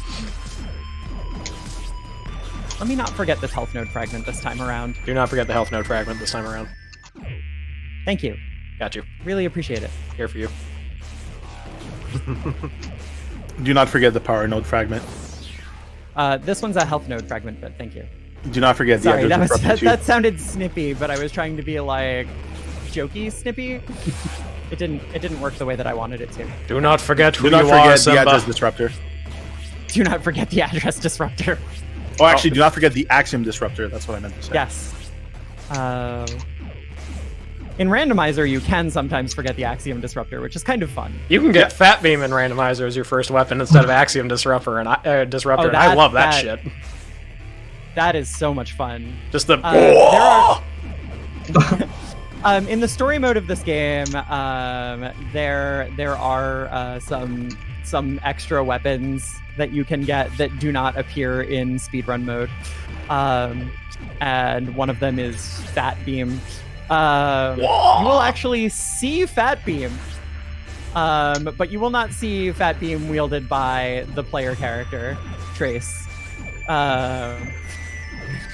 Let me not forget this health node fragment this time around. Do not forget the health node fragment this time around. Thank you. Got you. Really appreciate it. Here for you. Do not forget the power node fragment. This one's a health node fragment, but thank you. Do not forget Sorry, the that sounded snippy, but I was trying to be like jokey snippy. It didn't work the way that I wanted it to. Do not forget who Do not you forget are, the Simba. address disruptor. Do not forget the address disruptor. Oh, actually, do not forget the Axiom disruptor. That's what I meant to say. Yes. In Randomizer, you can sometimes forget the Axiom disruptor, which is kind of fun. You can get Fat Beam in Randomizer as your first weapon instead of Axiom disruptor, and I love that shit. That is so much fun. Just the. In the story mode of this game, there are some extra weapons that you can get that do not appear in speedrun mode, and one of them is Fat Beam. You will actually see Fat Beam, but you will not see Fat Beam wielded by the player character Trace.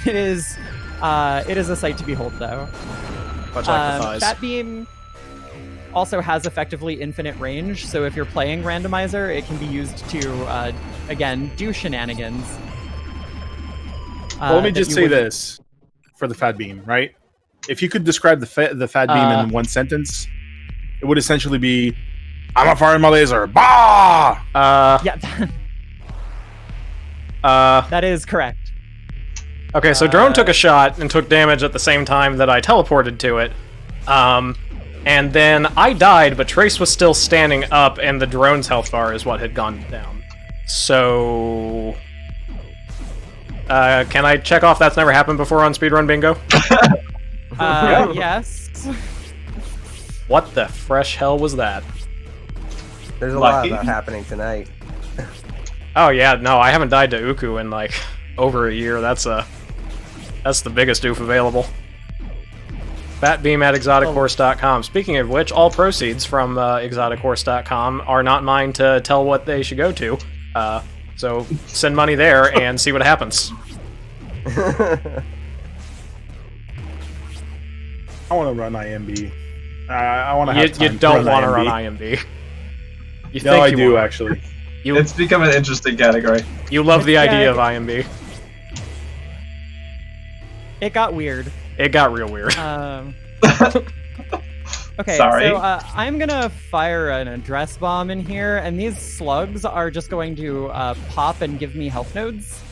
It is a sight to behold, though. Much like the thighs. Fat Beam also has effectively infinite range, so if you're playing Randomizer, it can be used to, again, do shenanigans. Well, let me just say this for the Fat Beam, right? If you could describe the Fat Beam in one sentence, it would essentially be, I'm a firing my laser. Bah! Yeah. That is correct. Okay, so Drone took a shot and took damage at the same time that I teleported to it. And then I died, but Trace was still standing up, and the drone's health bar is what had gone down. So... can I check off that's never happened before on Speedrun Bingo? Yes. What the fresh hell was that? There's a lot of that happening tonight. Oh yeah, no, I haven't died to Uku in like over a year. That's the biggest oof available. Fatbeam at exotichorse.com. Speaking of which, all proceeds from exotichorse.com are not mine to tell what they should go to. So send money there and see what happens. I want to run IMB. I want to have time You don't want to run IMB. IMB. You No, think I you do want. actually. It's become an interesting category. You love the idea Yeah. of IMB. It got weird. It got real weird. Okay, Sorry. so I'm gonna fire an address bomb in here, and these slugs are just going to pop and give me health nodes.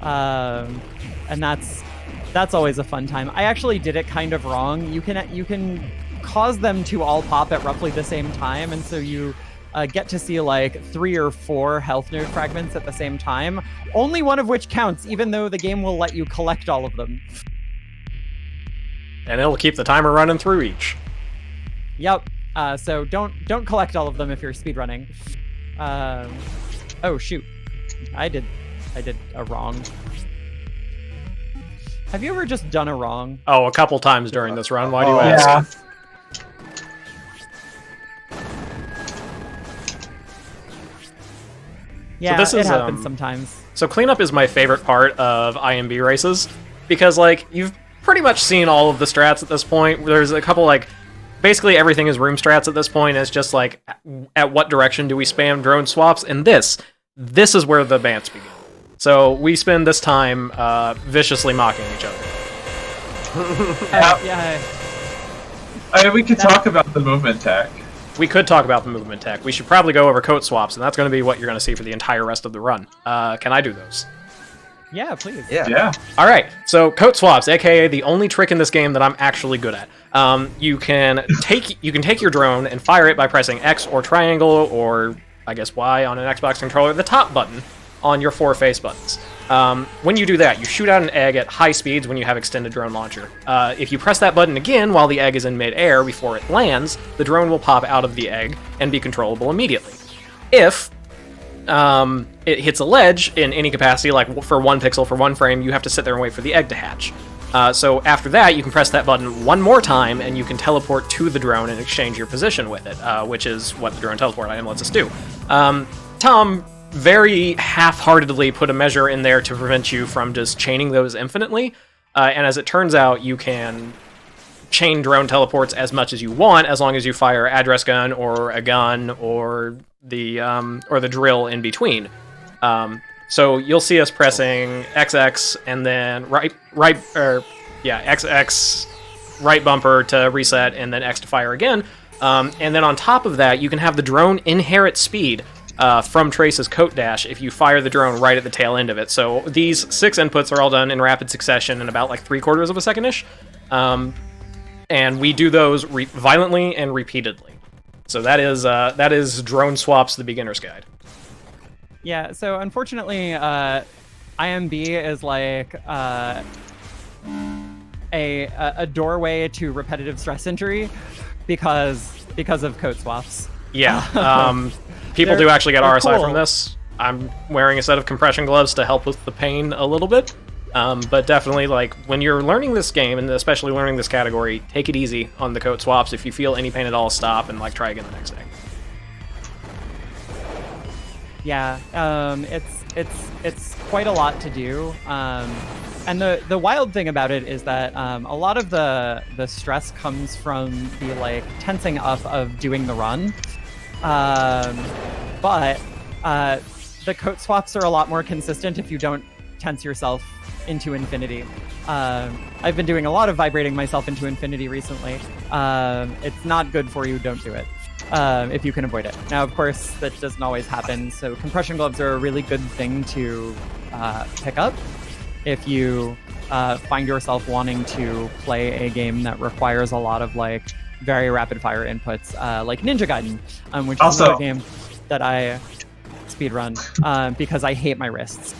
And that's always a fun time. I actually did it kind of wrong. You can cause them to all pop at roughly the same time, and so you get to see like 3 or 4 health node fragments at the same time, only one of which counts, even though the game will let you collect all of them. And it'll keep the timer running through each. Yep. So don't collect all of them if you're speedrunning. Oh shoot, I did a wrong. Have you ever just done a wrong? Oh, a couple times during this run. Why do you ask? Yeah. Yeah, this it is, happens sometimes. So cleanup is my favorite part of IMB races because, like, you've pretty much seen all of the strats at this point. There's a couple, like, basically everything is room strats at this point. It's just like, at what direction do we spam drone swaps? And this is where the bants begin. So we spend this time viciously mocking each other. Yeah. I mean, we could talk about the movement tech. We could talk about the movement tech. We should probably go over coat swaps, and that's going to be what you're going to see for the entire rest of the run. Can I do those? Yeah, please. Yeah. All right, so coat swaps, aka the only trick in this game that I'm actually good at. You can take your drone and fire it by pressing X or triangle or I guess Y on an Xbox controller, the top button on your 4 face buttons. When you do that, you shoot out an egg at high speeds when you have extended drone launcher. If you press that button again while the egg is in mid-air before it lands, the drone will pop out of the egg and be controllable immediately. If it hits a ledge in any capacity, like for 1 pixel for 1 frame, you have to sit there and wait for the egg to hatch. So after that, you can press that button 1 more time, and you can teleport to the drone and exchange your position with it, which is what the drone teleport item lets us do. Tom very half-heartedly put a measure in there to prevent you from just chaining those infinitely, and as it turns out, you can chain drone teleports as much as you want, as long as you fire address gun or a gun or the drill in between. So you'll see us pressing XX and then XX right bumper to reset and then X to fire again. And then on top of that, you can have the drone inherit speed from Trace's coat dash if you fire the drone right at the tail end of it. So these 6 inputs are all done in rapid succession in about like 3/4 of a second-ish. And we do those violently and repeatedly. So that is Drone Swaps, the Beginner's Guide. Yeah, so unfortunately, IMB is like a doorway to repetitive stress injury because of coat swaps. Yeah, people do actually get they're RSI cool. from this. I'm wearing a set of compression gloves to help with the pain a little bit. But definitely, like, when you're learning this game, and especially learning this category, take it easy on the coat swaps. If you feel any pain at all, stop and, like, try again the next day. Yeah, it's quite a lot to do. And the wild thing about it is that a lot of the stress comes from the like tensing up of doing the run. But the coat swaps are a lot more consistent if you don't tense yourself into infinity. I've been doing a lot of vibrating myself into infinity recently. It's not good for you, don't do it. If you can avoid it. Now, of course, that doesn't always happen, so compression gloves are a really good thing to pick up if you find yourself wanting to play a game that requires a lot of like very rapid fire inputs, like Ninja Gaiden, which is another game that I speedrun because I hate my wrists.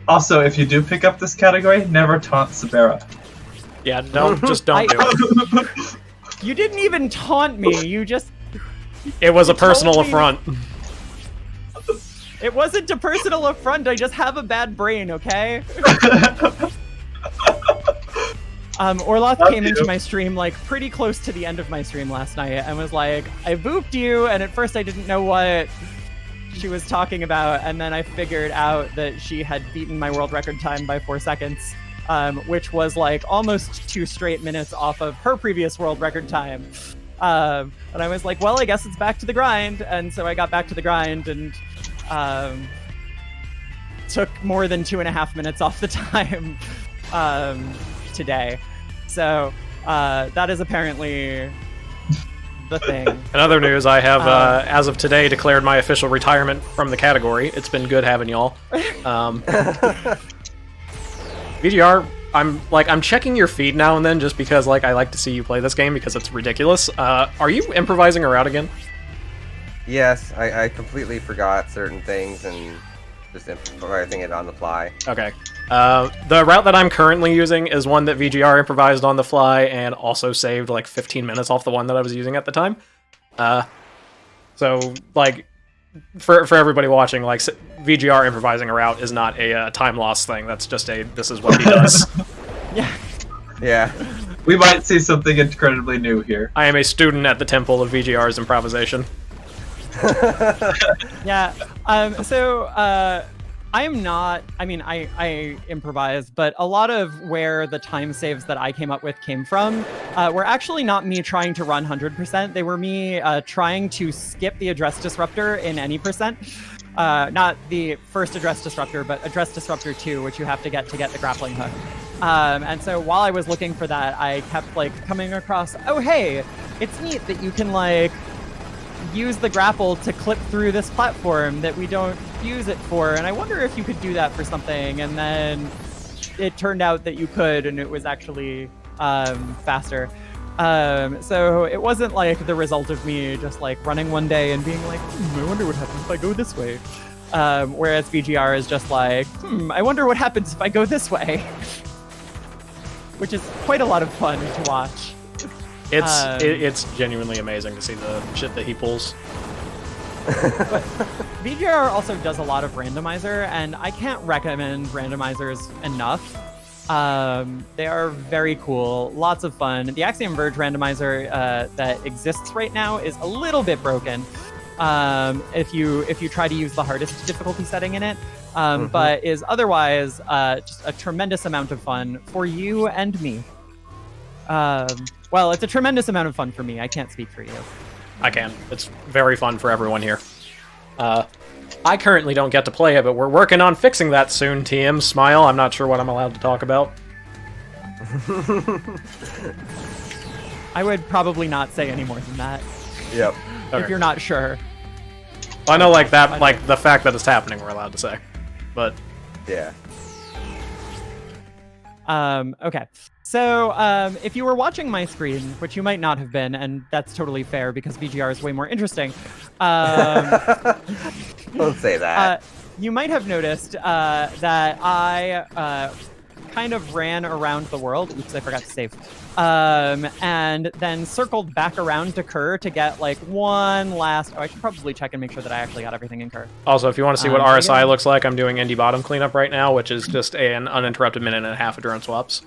Also, if you do pick up this category, never taunt Sabera. Yeah, don't do it. You didn't even taunt me. You just. It was a You told personal me- affront. It wasn't a personal affront. I just have a bad brain. Okay. Orloth came into my stream like pretty close to the end of my stream last night and was like, "I booped you," and at first I didn't know what she was talking about, and then I figured out that she had beaten my world record time by 4 seconds, which was like almost 2 straight minutes off of her previous world record time. And I was like, well, I guess it's back to the grind. And so I got back to the grind and took more than 2.5 minutes off the time today. So that is apparently the thing. In other news, I have, as of today, declared my official retirement from the category. It's been good having y'all. VGR, I'm checking your feed now and then just because I like to see you play this game because it's ridiculous. Are you improvising her out again? Yes, I completely forgot certain things and just improvising it on the fly. Okay. The route that I'm currently using is one that VGR improvised on the fly and also saved 15 minutes off the one that I was using at the time. So for everybody watching, VGR improvising a route is not a time loss thing. That's just this is what he does. Yeah. We might see something incredibly new here. I am a student at the temple of VGR's improvisation. Yeah. So I am not. I mean, I improvise, but a lot of where the time saves that I came up with came from were actually not me trying to run 100%. They were me trying to skip the address disruptor in any percent. Not the first address disruptor, but address disruptor 2, which you have to get the grappling hook. And so while I was looking for that, I kept coming across, oh hey, it's neat that you can use the grapple to clip through this platform that we don't use it for, and I wonder if you could do that for something. And then it turned out that you could, and it was actually faster. So it wasn't the result of me just running one day and being I wonder what happens if I go this way. Whereas VGR is just I wonder what happens if I go this way. Which is quite a lot of fun to watch. It's genuinely amazing to see the shit that he pulls. But VGR also does a lot of randomizer, and I can't recommend randomizers enough. They are very cool, lots of fun. The Axiom Verge randomizer that exists right now is a little bit broken if you try to use the hardest difficulty setting in it, but is otherwise just a tremendous amount of fun for you and me. Well, it's a tremendous amount of fun for me. I can't speak for you. I can. It's very fun for everyone here. I currently don't get to play it, but we're working on fixing that soon, TM. Smile. I'm not sure what I'm allowed to talk about. I would probably not say any more than that. Yep. Okay. If you're not sure. I know the fact that it's happening we're allowed to say. But Yeah. Okay. So, if you were watching my screen, which you might not have been, and that's totally fair because VGR is way more interesting. Don't say that. You might have noticed that I kind of ran around the world. Oops, I forgot to save. And then circled back around to Kerr to get one last... Oh, I should probably check and make sure that I actually got everything in Kerr. Also, if you want to see what RSI looks like, I'm doing Indie Bottom cleanup right now, which is just an uninterrupted minute and a half of drone swaps.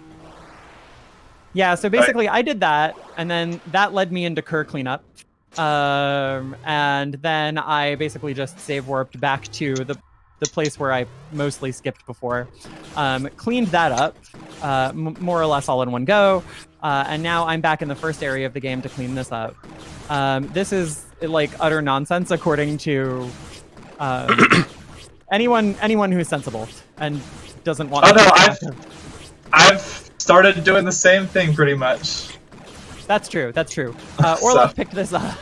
Yeah, so basically I did that, and then that led me into Kerr cleanup. And then I basically just save warped back to the place where I mostly skipped before. Cleaned that up, more or less all in one go. And now I'm back in the first area of the game to clean this up. This is utter nonsense according to anyone who's sensible and doesn't want. Oh no, I've started doing the same thing pretty much. That's true. Orloth picked this up.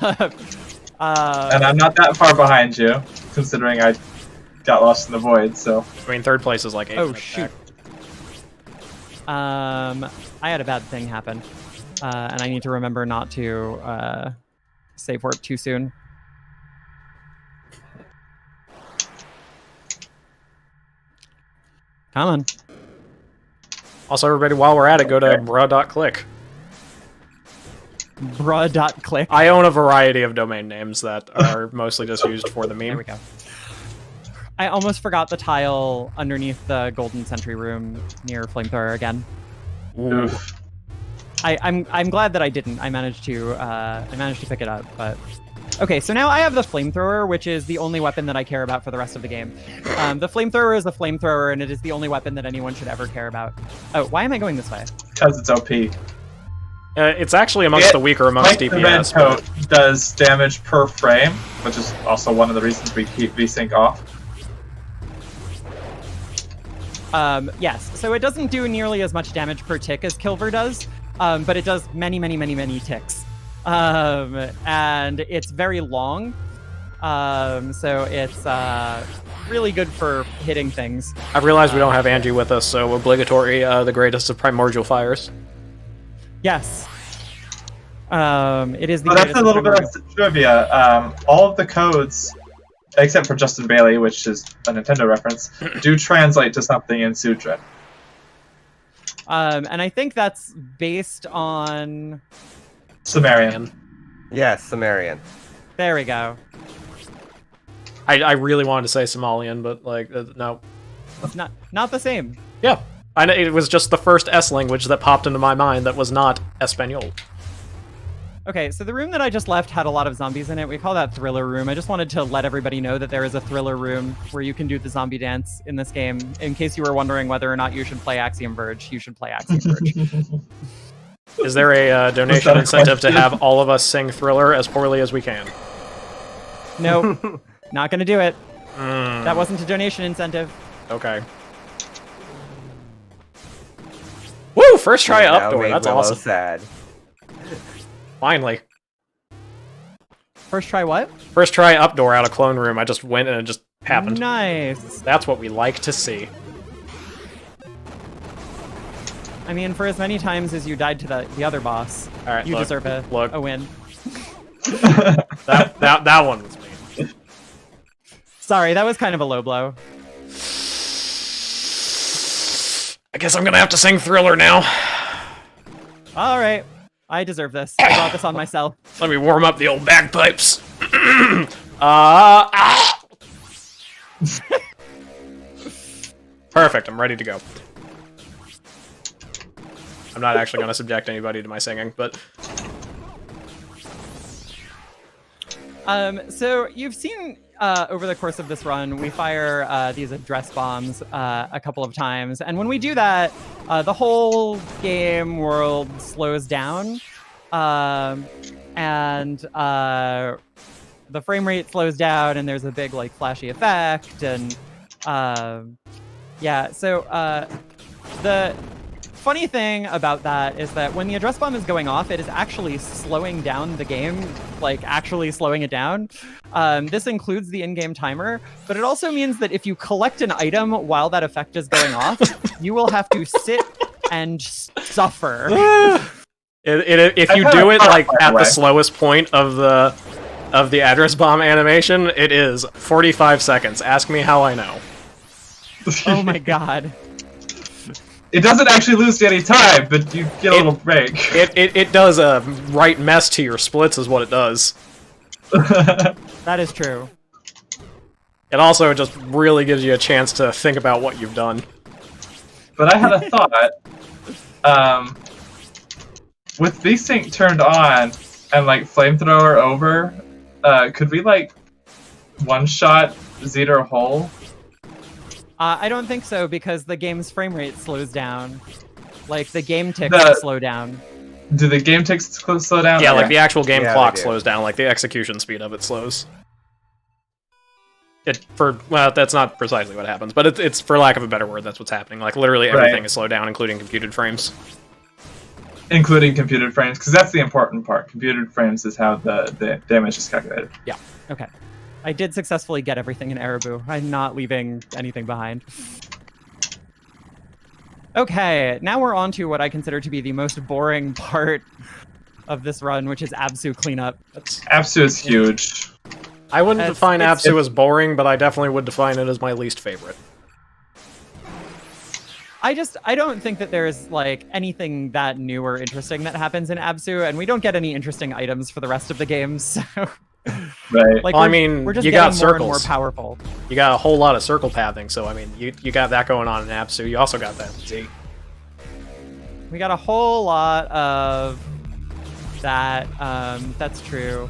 And I'm not that far behind you, considering I got lost in the void. So I mean, third place is 8 minutes shoot. back. I had a bad thing happen, and I need to remember not to save warp too soon. Come on. Also, everybody, while we're at it, go to bruh.click. Bruh.click. I own a variety of domain names that are mostly just used for the meme. There we go. I almost forgot the tile underneath the Golden Sentry room near Flamethrower again. Ooh. I'm glad that I didn't. I managed to pick it up, but Okay, so now I have the flamethrower, which is the only weapon that I care about for the rest of the game. The flamethrower is a flamethrower, and it is the only weapon that anyone should ever care about. Oh, why am I going this way? Because it's OP. It's actually amongst the weaker amongst like DPS. The red coat does damage per frame, which is also one of the reasons we keep VSync off. Yes, so it doesn't do nearly as much damage per tick as Kilver does, but it does many, many, many, many ticks. And it's very long, so it's really good for hitting things. I've realized we don't have Angie with us, so obligatory, the greatest of primordial fires. Yes. It is the That's a little bit of trivia. All of the codes, except for Justin Bailey, which is a Nintendo reference, do translate to something in Sutra. And I think that's based on... Sumerian. Yes, Sumerian. There we go. I really wanted to say Somalian, but, like, no. It's not the same. Yeah. I know, it was just the first S language that popped into my mind that was not Espanol. Okay, so the room that I just left had a lot of zombies in it. We call that Thriller Room. I just wanted to let everybody know that there is a Thriller Room where you can do the zombie dance in this game. In case you were wondering whether or not you should play Axiom Verge, you should play Axiom Verge. Is there a donation incentive to have all of us sing Thriller as poorly as we can? Nope. Not gonna do it. That wasn't a donation incentive. Okay. Woo! First try Now updoor. made That's Willow awesome. sad. Finally. First try what? First try updoor out of clone room. I just went and it just happened. Nice. That's what we like to see. I mean, for as many times as you died to the other boss, All right, you look, deserve a win. that one was me. Sorry, that was kind of a low blow. I guess I'm gonna have to sing Thriller now. All right, I deserve this. I brought this on myself. Let me warm up the old bagpipes. Perfect, I'm ready to go. I'm not actually going to subject anybody to my singing, but... So you've seen over the course of this run, we fire these address bombs a couple of times, and when we do that, the whole game world slows down, and the frame rate slows down, and there's a big like flashy effect, and yeah. So the funny thing about that is that when the address bomb is going off, it is actually slowing down the game, like actually slowing it down. This includes the in-game timer, but it also means that if you collect an item while that effect is going off, you will have to sit and suffer. If you do it like at the slowest point of the address bomb animation, it is 45 seconds. Ask me how I know. Oh my god. It doesn't actually lose any time, but you get a little break. It does a right mess to your splits is what it does. That is true. It also just really gives you a chance to think about what you've done. But I had a thought. With VSync turned on and like flamethrower over, could we like one-shot Zeter whole? I don't think so, because the game's frame rate slows down. Like, the game ticks slow down. Do the game ticks slow down? Yeah, like the actual game clock they do. slows down, like the execution speed of it slows. Well, that's not precisely what happens, but it's for lack of a better word, that's what's happening. Like, literally everything is slowed down, including computed frames. Including computed frames, because that's the important part. Computed frames is how the damage is calculated. Yeah. Okay. I did successfully get everything in Erebu. I'm not leaving anything behind. Okay, now we're on to what I consider to be the most boring part of this run, which is Absu cleanup. Absu is huge. I wouldn't define Absu as boring, but I definitely would define it as my least favorite. I don't think that there's like anything that new or interesting that happens in Absu, and we don't get any interesting items for the rest of the game, so... Right. Like, well, I mean, we're just you getting got more circles. and more powerful. You got a whole lot of circle pathing, so I mean, you got that going on in Absu. You also got that in Z. We got a whole lot of that. That's true.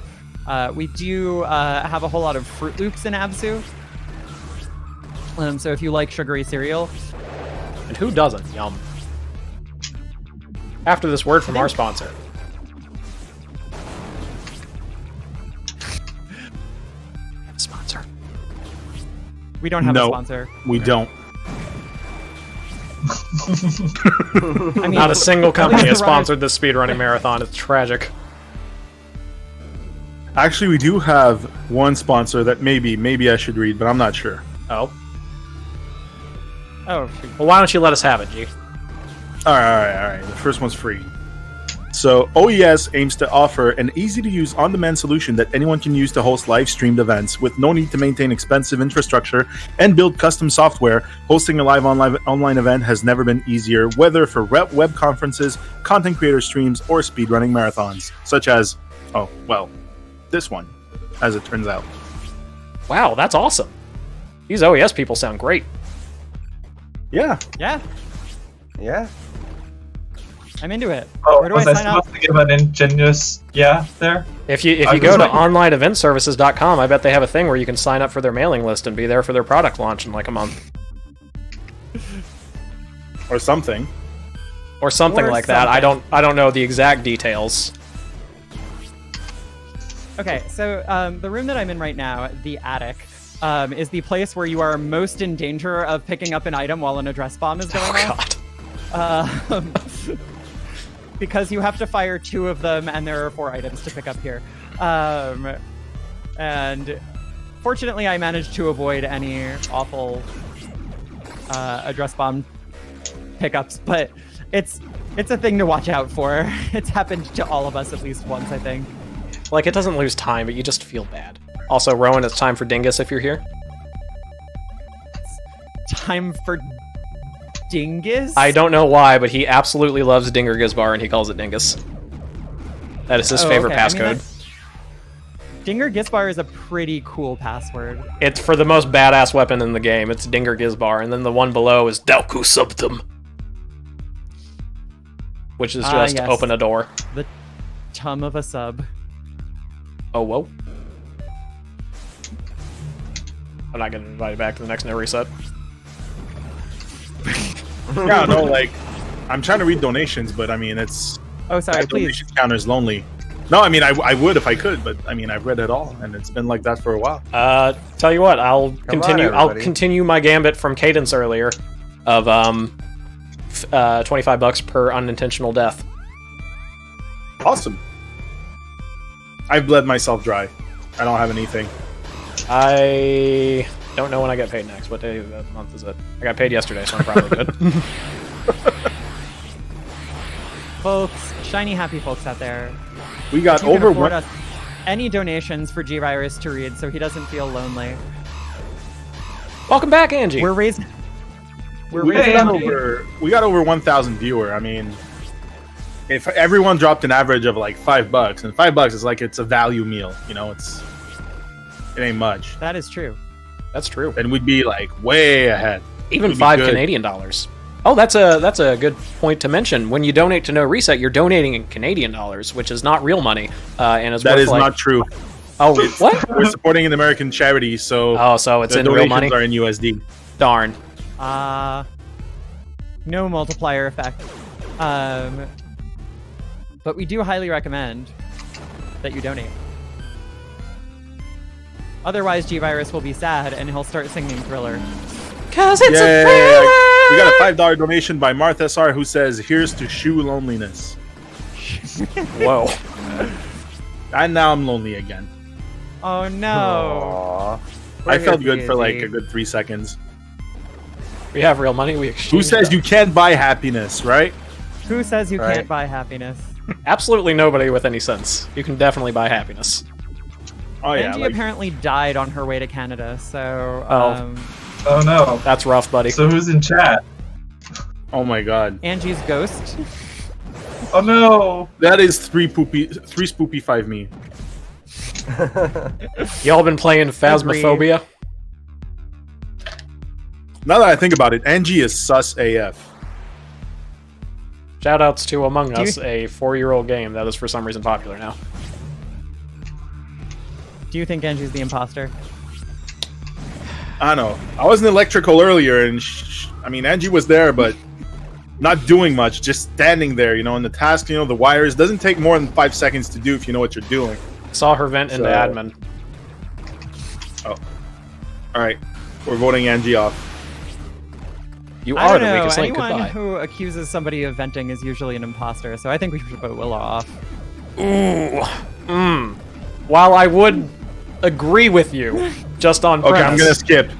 We do have a whole lot of Fruit Loops in Absu. So if you like sugary cereal. And who doesn't? Yum. After this word from our sponsor. Sponsor. We don't have a sponsor. We don't. I mean, Not a single company has sponsored this speedrunning marathon. It's tragic. Actually, we do have one sponsor that maybe I should read, but I'm not sure. Oh. Oh, shoot. Well, why don't you let us have it, G? All right. The first one's free. So, OES aims to offer an easy-to-use on-demand solution that anyone can use to host live-streamed events with no need to maintain expensive infrastructure and build custom software. Hosting a live online event has never been easier, whether for web conferences, content creator streams, or speedrunning marathons, such as, this one, as it turns out. Wow, that's awesome. These OES people sound great. Yeah. Yeah, Yeah. I'm into it. Oh, Where do I was I sign up? supposed to give an ingenious yeah there? If you I go was to like- onlineeventservices.com, I bet they have a thing where you can sign up for their mailing list and be there for their product launch in like a month. Or something. Or something Or like that. something. I don't know the exact details. Okay, so the room that I'm in right now, the attic, is the place where you are most in danger of picking up an item while an address bomb is going off. God. Because you have to fire 2 of them, and there are 4 items to pick up here. And fortunately, I managed to avoid any awful address bomb pickups, but it's a thing to watch out for. It's happened to all of us at least once, I think. Like, it doesn't lose time, but you just feel bad. Also, Rowan, it's time for Dingus if you're here. Time for Dingus? I don't know why, but he absolutely loves Dinger Gizbar and he calls it Dingus. That is his favorite okay. I mean, passcode. Dinger Gizbar is a pretty cool password. It's for the most badass weapon in the game. It's Dinger Gizbar, and then the one below is Dalku Subtum, which is just yes. open a door. The tum of a sub. Oh, whoa. I'm not getting invited back to the next NoReset. Yeah, no, like, I'm trying to read donations, but I mean, it's... Oh, sorry, that please. donation counter's lonely. No, I mean, I would if I could, but I mean, I've read it all, and it's been like that for a while. Tell you what, I'll continue. I'll everybody. continue my gambit from Cadence earlier, of $25 per unintentional death. Awesome. I've bled myself dry. I don't have anything. I don't know when I get paid next. What day of the month is it? I got paid yesterday, so I'm probably good. Folks, shiny happy folks out there. We got You can over afford one. us any donations for G-Virus to read so he doesn't feel lonely. Welcome back, Angie. We're raising... We Hey, got Andy. over 1,000 viewer. I mean, if everyone dropped an average of like $5, and $5 is like it's a value meal, you know, it ain't much, That is true. That's true. and we'd be like way ahead. Even We'd be $5 good. Canadian dollars. Oh, that's a good point to mention. When you donate to NoReset, you're donating in Canadian dollars, which is not real money, and it's That worth is like, not true. Oh, what? We're supporting an American charity, so Oh, so it's the in real donations money. are in USD. Darn. No multiplier effect. But we do highly recommend that you donate. Otherwise, G-Virus will be sad and he'll start singing Thriller. Cause it's Yay! a thriller. We got a $5 donation by Martha SR who says, "Here's to shoe loneliness." Whoa. And now I'm lonely again. Oh no. Aw. I Bring felt it, good for like Izzy. a good 3 seconds. We have real money. We exchange. Who says you can't buy happiness, right? Who says you Right. can't buy happiness? Absolutely nobody with any sense. You can definitely buy happiness. Oh yeah, Angie like, apparently died on her way to Canada, so Oh. Oh no. That's rough, buddy. So who's in chat? oh my god, Angie's ghost. Oh no. that is three spoopy 5 me. Y'all been playing Phasmophobia? Now that I think about it, Angie is sus AF. Shoutouts to Among Do you- Us, a 4-year-old game that is for some reason popular now. Do you think Angie's the imposter? I don't know. I wasn't electrical earlier, and I mean, Angie was there, but not doing much, just standing there, you know, and the task, you know, the wires doesn't take more than 5 seconds to do if you know what you're doing. Saw her vent into admin. Oh. Alright. We're voting Angie off. You I are don't the know. weakest link. Anyone Goodbye. who accuses somebody of venting is usually an imposter, so I think we should vote Willow off. Ooh. While I would agree with you, just on premise, Okay, I'm gonna skip.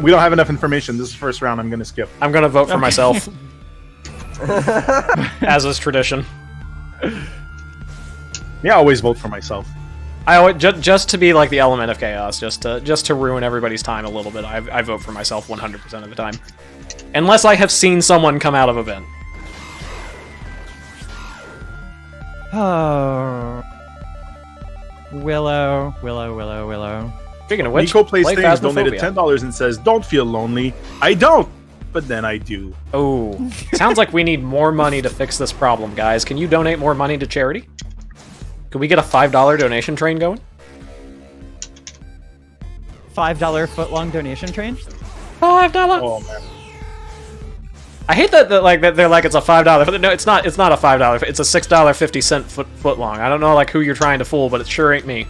We don't have enough information. This is the first round. I'm gonna skip. I'm gonna vote for myself. As is tradition. Yeah, I always vote for myself. I always, just to be like the element of chaos, just to ruin everybody's time a little bit. I vote for myself 100% of the time, unless I have seen someone come out of a vent. Oh. Willow. Speaking of which, Nico Plays play Things donated Phasmophobia. $10 and says, "Don't feel lonely." I don't, but then I do. Oh, sounds like we need more money to fix this problem, guys. Can you donate more money to charity? Could we get a $5 donation train going? $5 foot-long donation train? $5. Oh man. I hate that they're like it's a $5. No, it's not. It's not a $5. It's a $6.50 foot long. I don't know like who you're trying to fool, but it sure ain't me.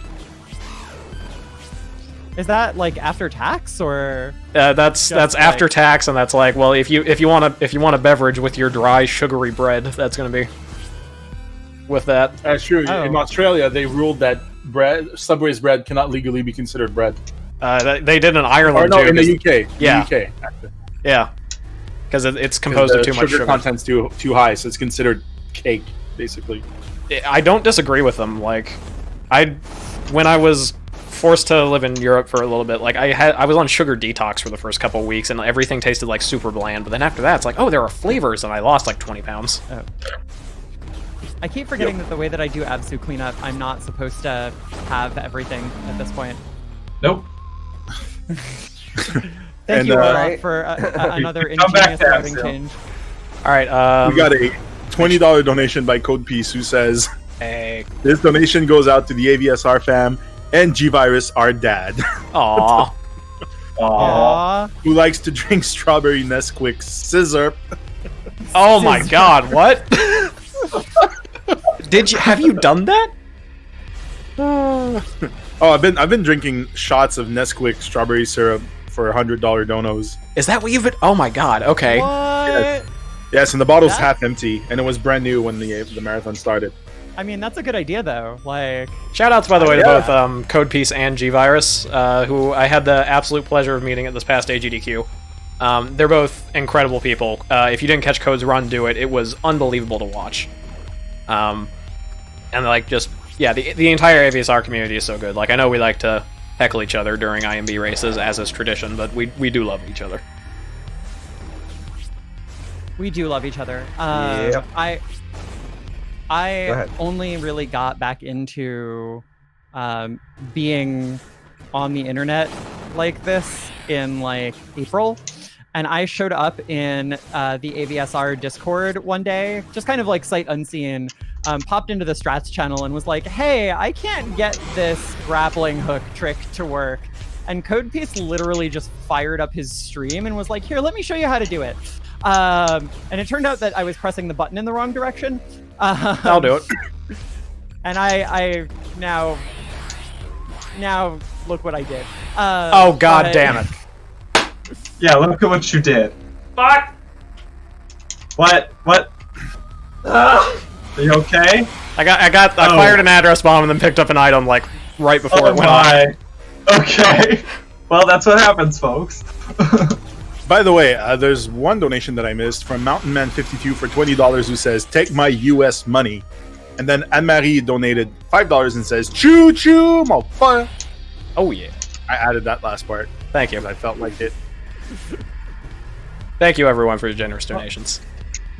Is that like after tax or? That's after tax, and that's like, well, if you want a beverage with your dry sugary bread, that's gonna be with that. That's true. Oh. In Australia, they ruled that Subway's bread cannot legally be considered bread. They did in Ireland Or no, too. in the UK. Yeah. The UK. Yeah, because it's composed of too much sugar. Content's too high, so it's considered cake, basically. I don't disagree with them. Like, when I was forced to live in Europe for a little bit, like I was on sugar detox for the first couple of weeks, and everything tasted like super bland. But then after that, it's like, oh, there are flavors, and I lost like 20 pounds. Oh. I keep forgetting that the way that I do Absu cleanup, I'm not supposed to have everything at this point. Nope. Thank you, Alright. Orloth, for another Come back ingenious to routing Axiom. change. All right, We got a $20 donation by Code Piece who says, hey, "This donation goes out to the AVSR fam and G-Virus, our dad, aw. Aww. who likes to drink strawberry Nesquik scissor." Oh my God, what? Have you done that? Oh, I've been drinking shots of Nesquik strawberry syrup for $100 donos. Is that what you've been? Oh my God, okay. What? Yes, and the bottle's That- half empty, and it was brand new when the marathon started. I mean, that's a good idea, though. Like, Shoutouts, by the way, to Yeah. both Code Piece and G-Virus, who I had the absolute pleasure of meeting at this past AGDQ. They're both incredible people. If you didn't catch Code's run, do it. It was unbelievable to watch. And like just, yeah, the entire AVSR community is so good. Like, I know we like to heckle each other during IMB races, as is tradition, but we do love each other. we do love each other. Yep. I ahead. only really got back into being on the internet like this in like April. And I showed up in the AVSR Discord one day, just kind of like sight unseen, popped into the strats channel and was like, hey, I can't get this grappling hook trick to work. And Codepiece literally just fired up his stream and was like, here, let me show you how to do it. And it turned out that I was pressing the button in the wrong direction. I'll do it. And I now look what I did. Oh God but- damn it. Yeah, look at what you did. Fuck! What? Are you okay? I fired an address bomb and then picked up an item like right before it went off. my. Okay. Well, that's what happens, folks. By the way, there's one donation that I missed from Mountain Man 52 for $20 who says, "Take my US money." And then Anne-Marie donated $5 and says, "Choo choo, motherfucker." Oh yeah. I added that last part Thank you. because I felt like it. Thank you everyone for your generous donations.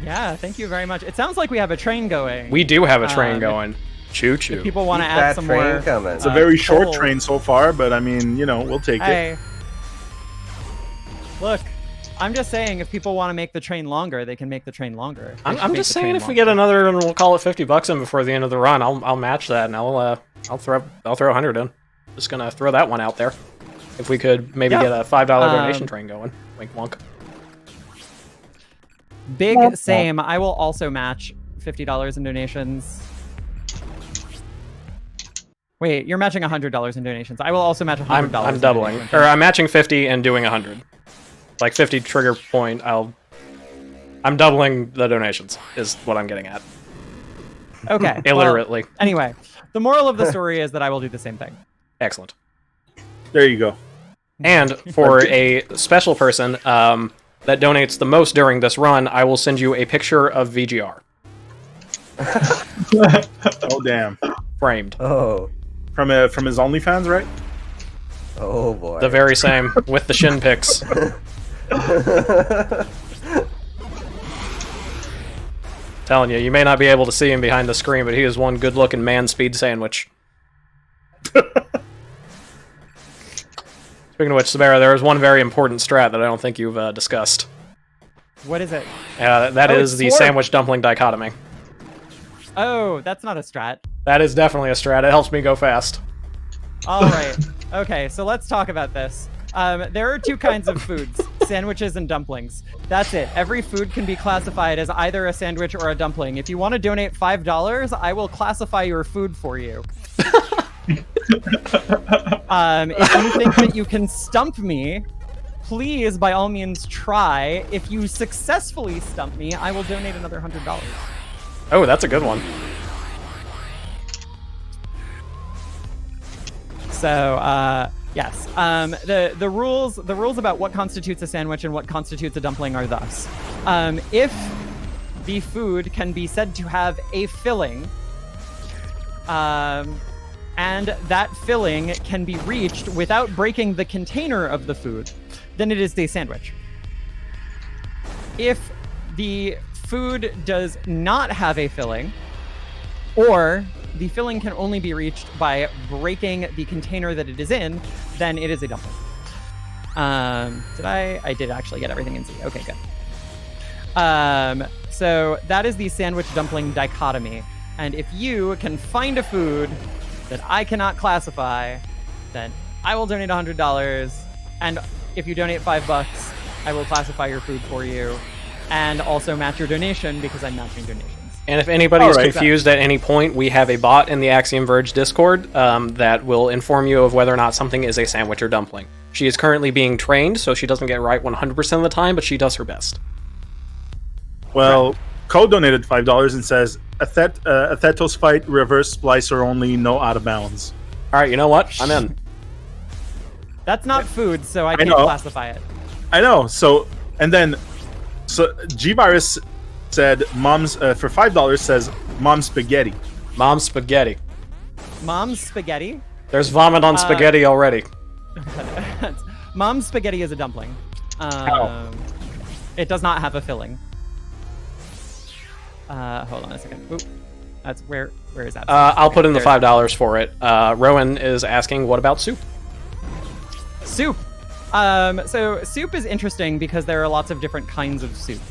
Yeah, thank you very much. It sounds like we have a train going. We do have a train Um, going. Choo If choo. people want to Keep add that some train more. coming. It's a very short coal. train so far, but I mean, you know, we'll take it. Hey, look, I'm just saying, if people want to make the train longer, they can make the train longer. They should I'm make just the saying, train if we longer. get another, and we'll call it $50 in before the end of the run, I'll match that and I'll throw 100 in. Just gonna throw that one out there. If we could maybe get a $5 donation train going. Wink wonk. Big same. I will also match $50 in donations. Wait, you're matching $100 in donations. I will also match $100. I'm doubling, or I'm matching 50 and doing 100. Like 50 trigger point. I'm doubling the donations. Is what I'm getting at. Okay. Illiterately. Well, anyway, the moral of the story is that I will do the same thing. Excellent. There you go. And for a special person that donates the most during this run, I will send you a picture of VGR. Oh damn! Framed. Oh. From his OnlyFans, right? Oh boy. The very same with the shin pics. Telling you, you may not be able to see him behind the screen, but he is one good-looking man speed sandwich. Speaking of which, Sabera, there is one very important strat that I don't think you've discussed. What is it? That is the sandwich dumpling dichotomy. Oh, that's not a strat. That is definitely a strat. It helps me go fast. All right. Okay, so let's talk about this. There are two kinds of foods, sandwiches and dumplings. That's it. Every food can be classified as either a sandwich or a dumpling. If you want to donate $5, I will classify your food for you. If you think that you can stump me, please, by all means, try. If you successfully stump me, I will donate another $100. Oh, that's a good one. So, yes. The rules about what constitutes a sandwich and what constitutes a dumpling are thus: if the food can be said to have a filling, and that filling can be reached without breaking the container of the food, then it is a sandwich. If the food does not have a filling, or the filling can only be reached by breaking the container that it is in, then it is a dumpling. I did actually get everything in C. Okay, good. So that is the sandwich dumpling dichotomy. And if you can find a food that I cannot classify, then I will donate $100. And if you donate $5, I will classify your food for you and also match your donation because I'm matching donations. And if anybody is confused at any point, we have a bot in the Axiom Verge Discord that will inform you of whether or not something is a sandwich or dumpling. She is currently being trained, so she doesn't get it right 100% of the time, but she does her best. Well, Code donated $5 and says, Athetos fight, reverse splicer only, no out of bounds. All right, you know what? I'm in. That's not food, so I can't classify it. I know. So G-Virus said, "Mom's for $5 says Mom's spaghetti." Mom's spaghetti. Mom's spaghetti? There's vomit on spaghetti already. Mom's spaghetti is a dumpling. It does not have a filling. Hold on a second. Oop. That's where is that? I'll put in the $5 for it. Rowan is asking, what about soup? Soup. So soup is interesting because there are lots of different kinds of soup.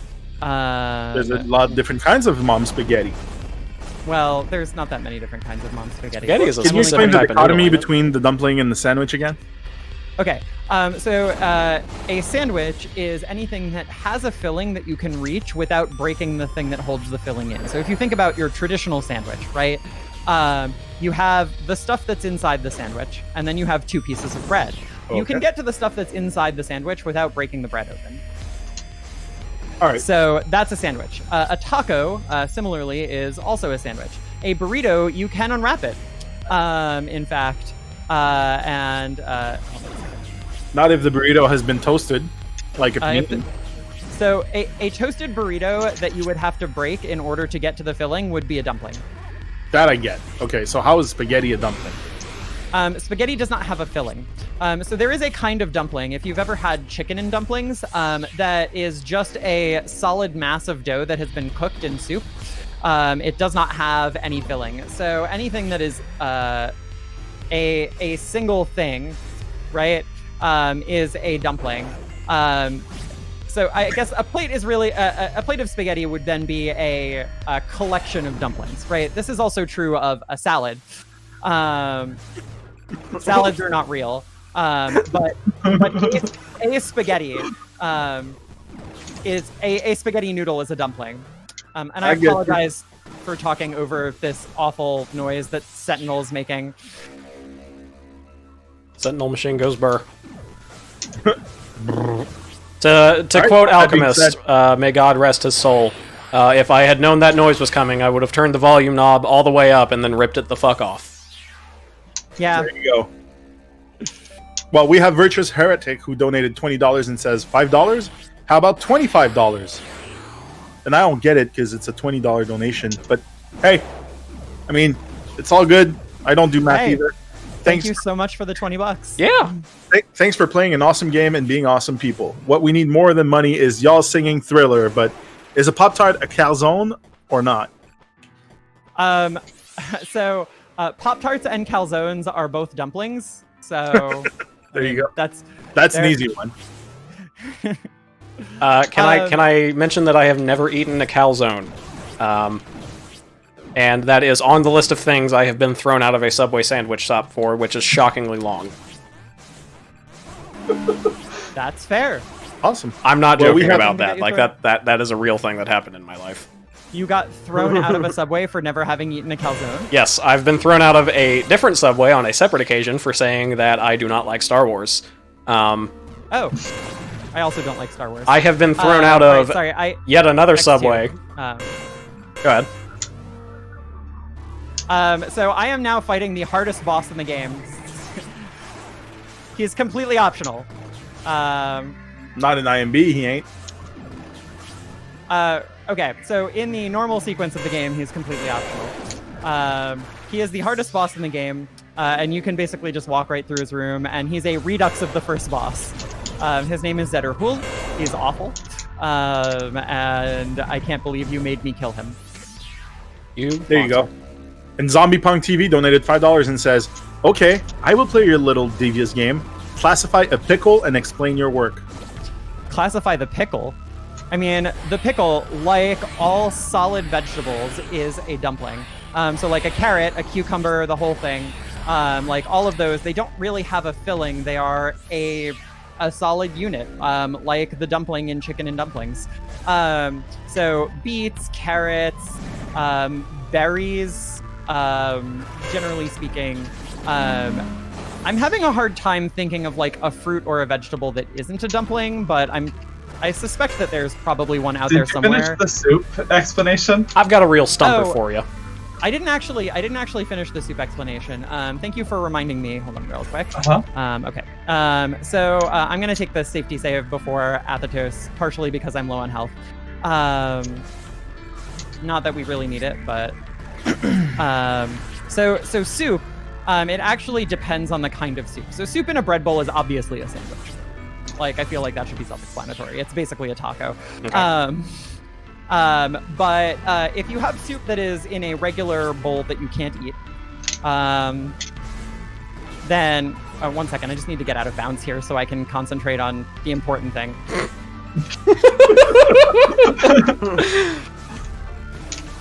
There's a lot of different kinds of Mom's spaghetti. Well, there's not that many different kinds of Mom's spaghetti. Spaghetti is a Can you explain the type of dichotomy noodle. between the dumpling and the sandwich again? Okay, so a sandwich is anything that has a filling that you can reach without breaking the thing that holds the filling in. So if you think about your traditional sandwich, right? You have the stuff that's inside the sandwich, and then you have two pieces of bread. Okay. You can get to the stuff that's inside the sandwich without breaking the bread open. All right. So that's a sandwich. A taco, similarly, is also a sandwich. A burrito, you can unwrap it, in fact. Hold on a second. Not if the burrito has been toasted, like a So a toasted burrito that you would have to break in order to get to the filling would be a dumpling. That I get. Okay, so how is spaghetti a dumpling? Spaghetti does not have a filling. So there is a kind of dumpling, if you've ever had chicken in dumplings, that is just a solid mass of dough that has been cooked in soup. It does not have any filling. So anything that is a single thing, right, is a dumpling. So I guess a plate is really a plate of spaghetti would then be a collection of dumplings, right? This is also true of a salad. Salads are not real. But a spaghetti is a spaghetti noodle is a dumpling. And I apologize for talking over this awful noise that Sentinel's making. Sentinel machine goes burr. To quote Alchemist, may God rest his soul. If I had known that noise was coming, I would have turned the volume knob all the way up and then ripped it the fuck off. Yeah. There you go. Well, we have Virtuous Heretic who donated $20 and says, $5? How about $25? And I don't get it because it's a $20 donation. But hey, I mean, it's all good. I don't do math either. Thank you so much for the $20. Yeah. Thanks for playing an awesome game and being awesome people. What we need more than money is y'all singing Thriller, but is a Pop-Tart a calzone or not? So Pop-Tarts and calzones are both dumplings. So there you go. That's an easy one. Can I mention that I have never eaten a calzone? And that is on the list of things I have been thrown out of a Subway sandwich shop for, which is shockingly long. That's fair. Awesome. I'm not joking about that. Like that is a real thing that happened in my life. You got thrown out of a Subway for never having eaten a calzone? Yes, I've been thrown out of a different Subway on a separate occasion for saying that I do not like Star Wars. Oh. I also don't like Star Wars. I have been thrown out of yet another Subway. Go ahead. So I am now fighting the hardest boss in the game. He's completely optional. Not an IMB, he ain't. Okay, so in the normal sequence of the game, he's completely optional. He is the hardest boss in the game, and you can basically just walk right through his room, and he's a redux of the first boss. His name is Zedderhul. He's awful. And I can't believe you made me kill him. There you go. And Zombie Punk TV donated $5 and says, okay, I will play your little devious game. Classify a pickle and explain your work. Classify the pickle? I mean, the pickle, like all solid vegetables, is a dumpling. So like a carrot, a cucumber, the whole thing, like all of those, they don't really have a filling. They are a solid unit, like the dumpling in Chicken and Dumplings. So beets, carrots, berries, generally speaking. I'm having a hard time thinking of like a fruit or a vegetable that isn't a dumpling, but I suspect that there's probably one out there somewhere. Did you finish the soup explanation? I've got a real stumper for you. I didn't actually finish the soup explanation. Thank you for reminding me. Hold on real quick. Okay. So I'm going to take the safety save before Athetos, partially because I'm low on health. Not that we really need it, but... So soup, it actually depends on the kind of soup. So soup in a bread bowl is obviously a sandwich. Like, I feel like that should be self-explanatory. It's basically a taco. Okay. But if you have soup that is in a regular bowl that you can't eat, then... one second, I just need to get out of bounds here so I can concentrate on the important thing.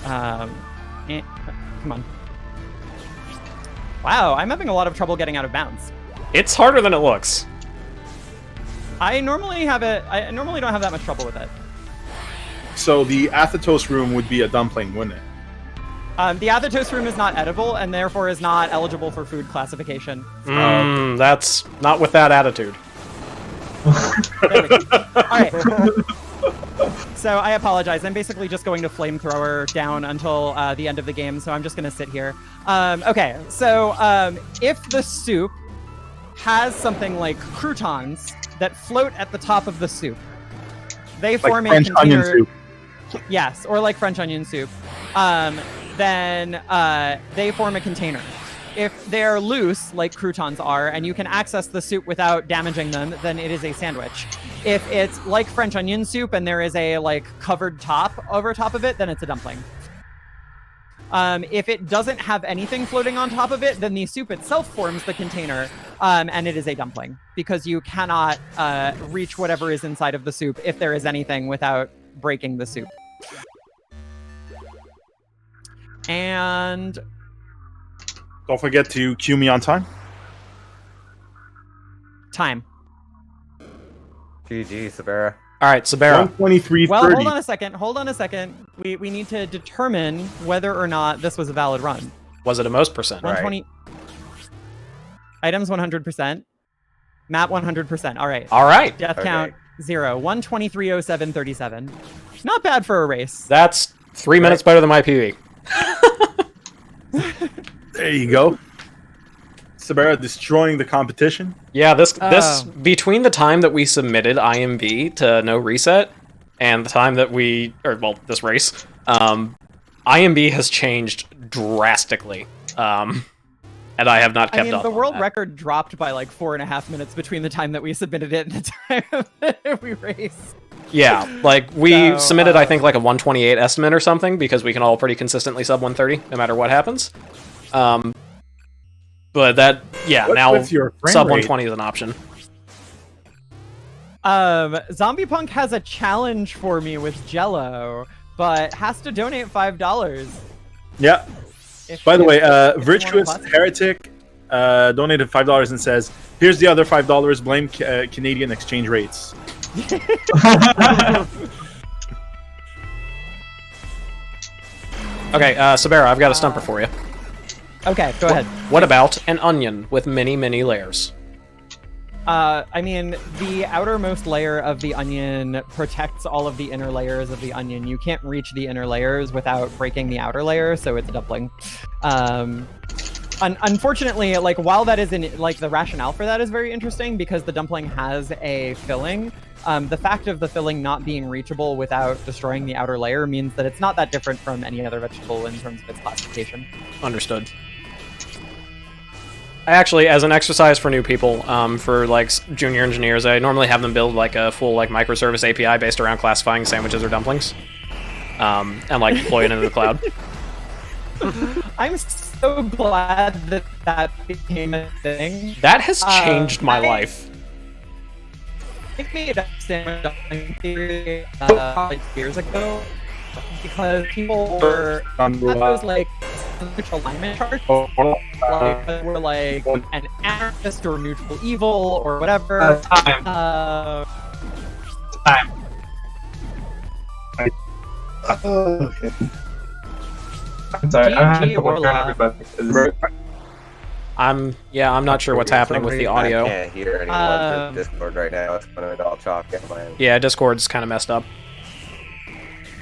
Come on. Wow, I'm having a lot of trouble getting out of bounds. It's harder than it looks. I normally don't have that much trouble with it. So the Athetos room would be a dumpling, wouldn't it? The Athetos room is not edible and therefore is not eligible for food classification. That's not with that attitude. There we go. All right. So I apologize. I'm basically just going to flamethrower down until the end of the game, so I'm just going to sit here. Okay, so if the soup has something like croutons that float at the top of the soup, they form French a container. onion soup. Yes, or like French onion soup. Then they form a container. If they're loose, like croutons are, and you can access the soup without damaging them, then it is a sandwich. If it's like French onion soup and there is a like covered top over top of it, then it's a dumpling. If it doesn't have anything floating on top of it, then the soup itself forms the container, and it is a dumpling, because you cannot reach whatever is inside of the soup if there is anything without breaking the soup. And... Don't forget to cue me on time. Time. GG, Sabera. All right, Sabera. 123.30. Well, hold on a second. Hold on a second. We need to determine whether or not this was a valid run. Was it a most percent? 120. Items 100%. Map 100%. All right. All right. Death Okay. count 0. 123.07.37. Not bad for a race. That's 3 minutes better than my PB. There you go. Sabera destroying the competition. Yeah, this between the time that we submitted IMV to NoReset and the time that this race, IMV has changed drastically. And I have not kept up. The on world that. record dropped by like 4.5 minutes between the time that we submitted it and the time that we raced. Yeah, like we So, submitted, I think, like a 128 estimate or something because we can all pretty consistently sub 130 no matter what happens. But that, yeah, now What's your frame sub rate? 120 is an option. Zombie Punk has a challenge for me with Jello, but has to donate $5. Yeah. If- By the if- way, if you wanna Virtuous bust- Heretic donated $5 and says, "Here's the other $5. Blame Canadian exchange rates." Okay, Sabera, I've got a stumper for you. Okay, go ahead. What about an onion with many, many layers? I mean, the outermost layer of the onion protects all of the inner layers of the onion. You can't reach the inner layers without breaking the outer layer, so it's a dumpling. Unfortunately, like, while that isn't, like, the rationale for that is very interesting because the dumpling has a filling, the fact of the filling not being reachable without destroying the outer layer means that it's not that different from any other vegetable in terms of its classification. Understood. I actually, as an exercise for new people, for like junior engineers, I normally have them build like a full like microservice API based around classifying sandwiches or dumplings, and like deploy it into the cloud. I'm so glad that that became a thing. That has changed my life. I made up sandwich dumpling theory probably years ago because people were those like neutral alignment charts. Like, were like an anarchist or neutral evil or whatever. Time. Time. Okay. I'm sorry. I'm having GG trouble hearing Orloth. everybody. I'm not sure what's happening with the audio. I can't hear anyone through Discord right now. It's going to all chalk at my end. Yeah, Discord's kind of messed up.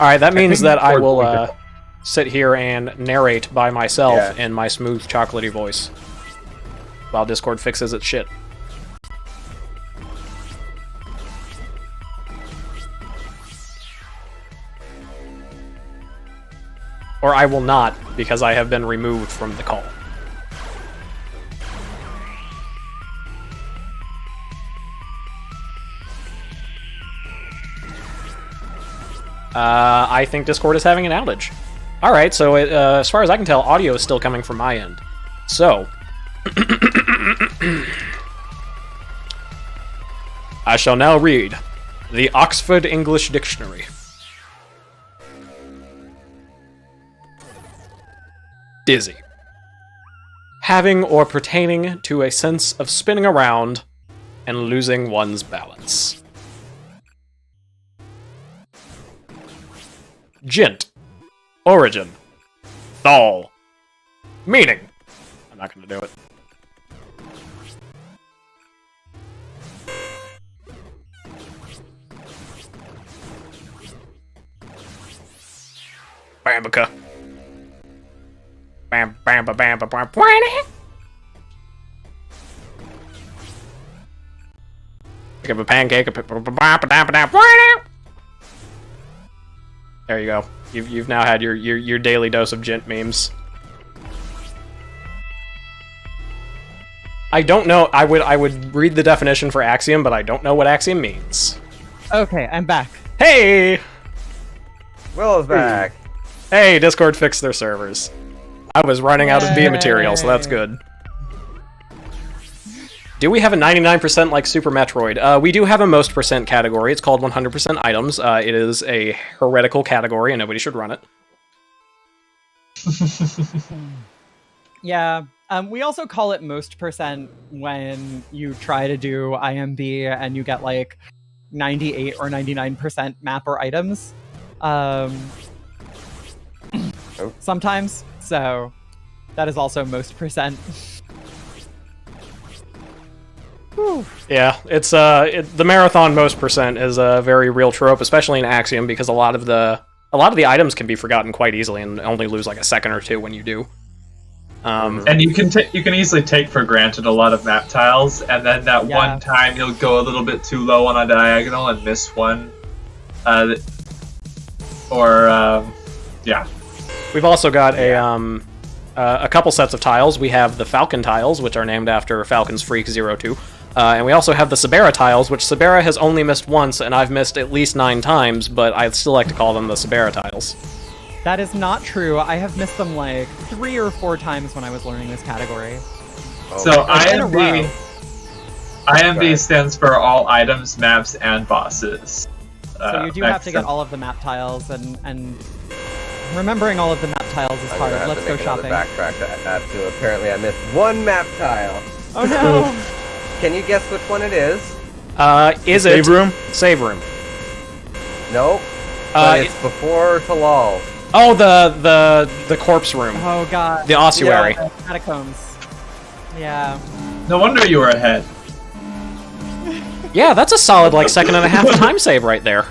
All right, that means that I will sit here and narrate by myself in my smooth, chocolatey voice while Discord fixes its shit. Or I will not, because I have been removed from the call. I think Discord is having an outage. Alright, so as far as I can tell, audio is still coming from my end. So, I shall now read the Oxford English Dictionary. Dizzy. Having or pertaining to a sense of spinning around and losing one's balance. Gent. Origin. Thal. Meaning. I'm not going to do it. Bambica. Bam bam ba bam ba bam. Pick up a pancake. There you go. You've now had your daily dose of gent memes. I don't know. I would read the definition for Axiom, but I don't know what Axiom means. Okay, I'm back. Hey! Willow's back. Hey, Discord fixed their servers. I was running out of B material, so that's good. Do we have a 99% like Super Metroid? We do have a most percent category. It's called 100% items. It is a heretical category, and nobody should run it. Yeah. We also call it most percent when you try to do IMB and you get like 98 or 99% map or items. Sometimes. So that is also most percent. Yeah, it's the marathon most percent is a very real trope, especially in Axiom, because a lot of the items can be forgotten quite easily and only lose like a second or two when you do. And you can easily take for granted a lot of map tiles, and then that one time you'll go a little bit too low on a diagonal and miss one, yeah. We've also got a couple sets of tiles. We have the Falcon tiles, which are named after Falcon's Freak 02. And we also have the Sabera tiles, which Sabera has only missed once, and I've missed at least 9 times, but I'd still like to call them the Sabera tiles. That is not true. I have missed them like 3 or 4 times when I was learning this category. So IMB stands for all items, maps, and bosses. So you do have to get all of the map tiles, and remembering all of the map tiles is hard. Let's go shopping. Backtrack to add to. Apparently, I missed one map tile. Oh no! Can you guess which one it is? Is Save it room? Save room? Nope. But it's before Talal. Oh, the corpse room. Oh god. The ossuary. Yeah, catacombs. Yeah. No wonder you were ahead. Yeah, that's a solid like second and a half time save right there.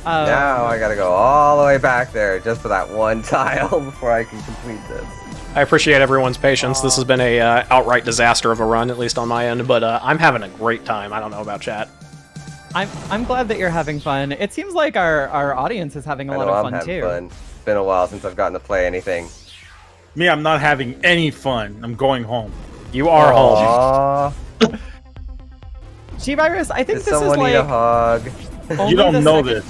Now I gotta go all the way back there just for that one tile before I can complete this. I appreciate everyone's patience. This has been a outright disaster of a run, at least on my end, but I'm having a great time. I don't know about chat. I'm glad that you're having fun. It seems like our audience is having a lot of fun too. Fun. It's been a while since I've gotten to play anything. Me, I'm not having any fun. I'm going home. You are home. G-Virus, I think Does this is someone need a like... hug? You don't know this.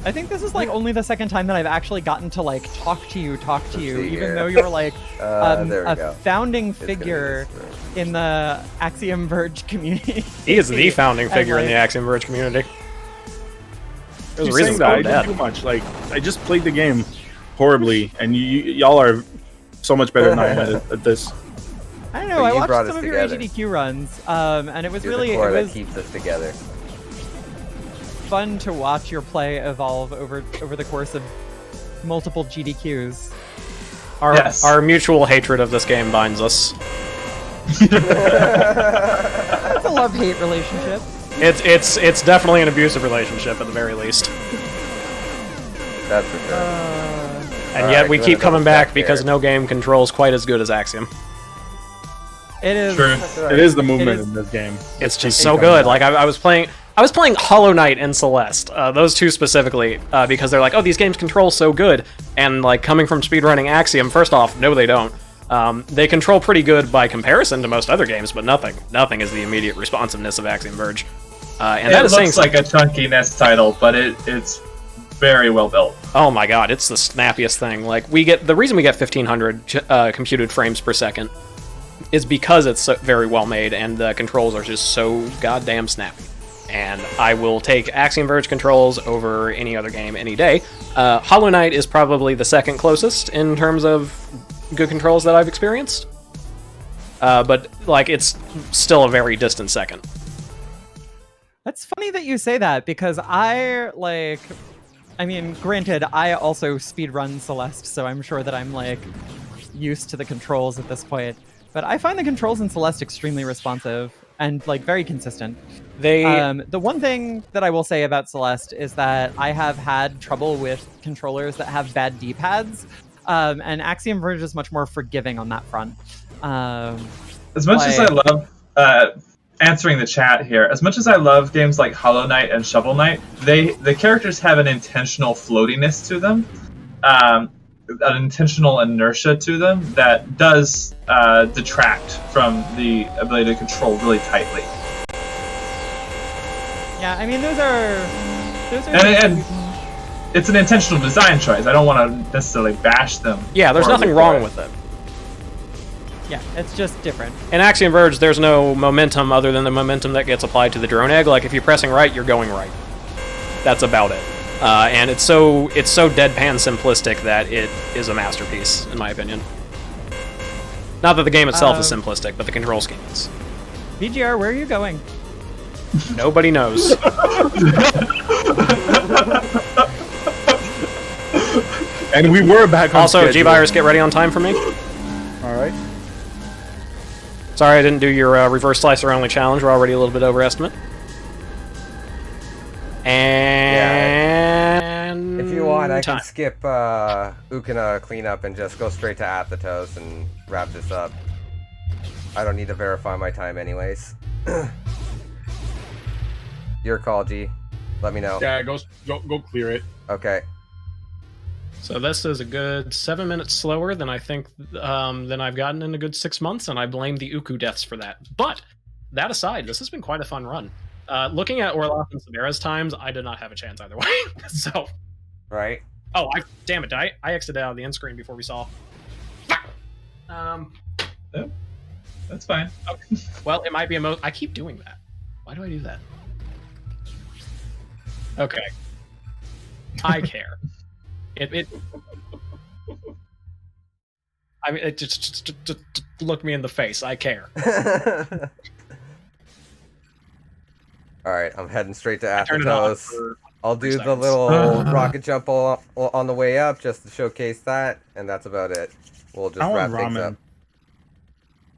I think this is like only the second time that I've actually gotten to like talk to you, even though you're like a founding figure in the Axiom Verge community. He is the founding figure in the Axiom Verge community. There's a reason I didn't do much. Like, I just played the game horribly, and y'all are so much better than I am at this. I don't know. I watched some of your AGDQ runs, and it was really the core that keeps us together. Fun to watch your play evolve over the course of multiple GDQs. Our mutual hatred of this game binds us. It's a love-hate relationship. It's definitely an abusive relationship at the very least. That's for sure. And yet we keep coming back because no game controls quite as good as Axiom. It is. True. It is the movement in this game. It's just so good. Like I was playing Hollow Knight and Celeste, those two specifically, because they're like, oh, these games control so good. And like coming from speedrunning Axiom, first off, no, they don't. They control pretty good by comparison to most other games, but nothing is the immediate responsiveness of Axiom Verge. And that looks like a chunky NES title, but it's very well built. Oh my god, it's the snappiest thing. Like the reason we get 1500 computed frames per second is because it's so very well made and the controls are just so goddamn snappy. And I will take Axiom Verge controls over any other game any day. Hollow Knight is probably the second closest in terms of good controls that I've experienced. But like it's still a very distant second. That's funny that you say that because I mean, granted, I also speedrun Celeste, so I'm sure that I'm like used to the controls at this point. But I find the controls in Celeste extremely responsive and like very consistent. The one thing that I will say about Celeste is that I have had trouble with controllers that have bad D-pads, and Axiom Verge is much more forgiving on that front. As much as I love answering the chat here, as much as I love games like Hollow Knight and Shovel Knight, the characters have an intentional floatiness to them, an intentional inertia to them that does detract from the ability to control really tightly. Yeah, I mean those are and it's an intentional design choice. I don't want to necessarily bash them. Yeah, there's nothing wrong with it. Yeah, it's just different. In Axiom Verge, there's no momentum other than the momentum that gets applied to the drone egg. Like, if you're pressing right, you're going right. That's about it. And it's so deadpan simplistic that it is a masterpiece, in my opinion. Not that the game itself is simplistic, but the control scheme is. VGR, where are you going? Nobody knows. And we were back on Also, schedule. G-Virus, get ready on time for me. All right. Sorry I didn't do your reverse slicer only challenge. We're already a little bit over estimate. And If you want, I can skip Ukana cleanup and just go straight to Athetos and wrap this up. I don't need to verify my time anyways. Your call, G. Let me know. Yeah, go clear it. Okay. So this is a good 7 minutes slower than I think than I've gotten in a good 6 months, and I blame the Uku deaths for that. But that aside, this has been quite a fun run. Looking at Orloth and Sabera's times, I did not have a chance either way. So, Right. oh, damn it! I exited out of the end screen before we saw. Oh, that's fine. Okay. Well, it might be I keep doing that. Why do I do that? Okay. I care. It I mean, it just look me in the face. I care. Alright, I'm heading straight to Turn it on Athetos. for I'll do 3 the seconds. little rocket jump on the way up just to showcase that, and that's about it. We'll just I wrap want things ramen. up.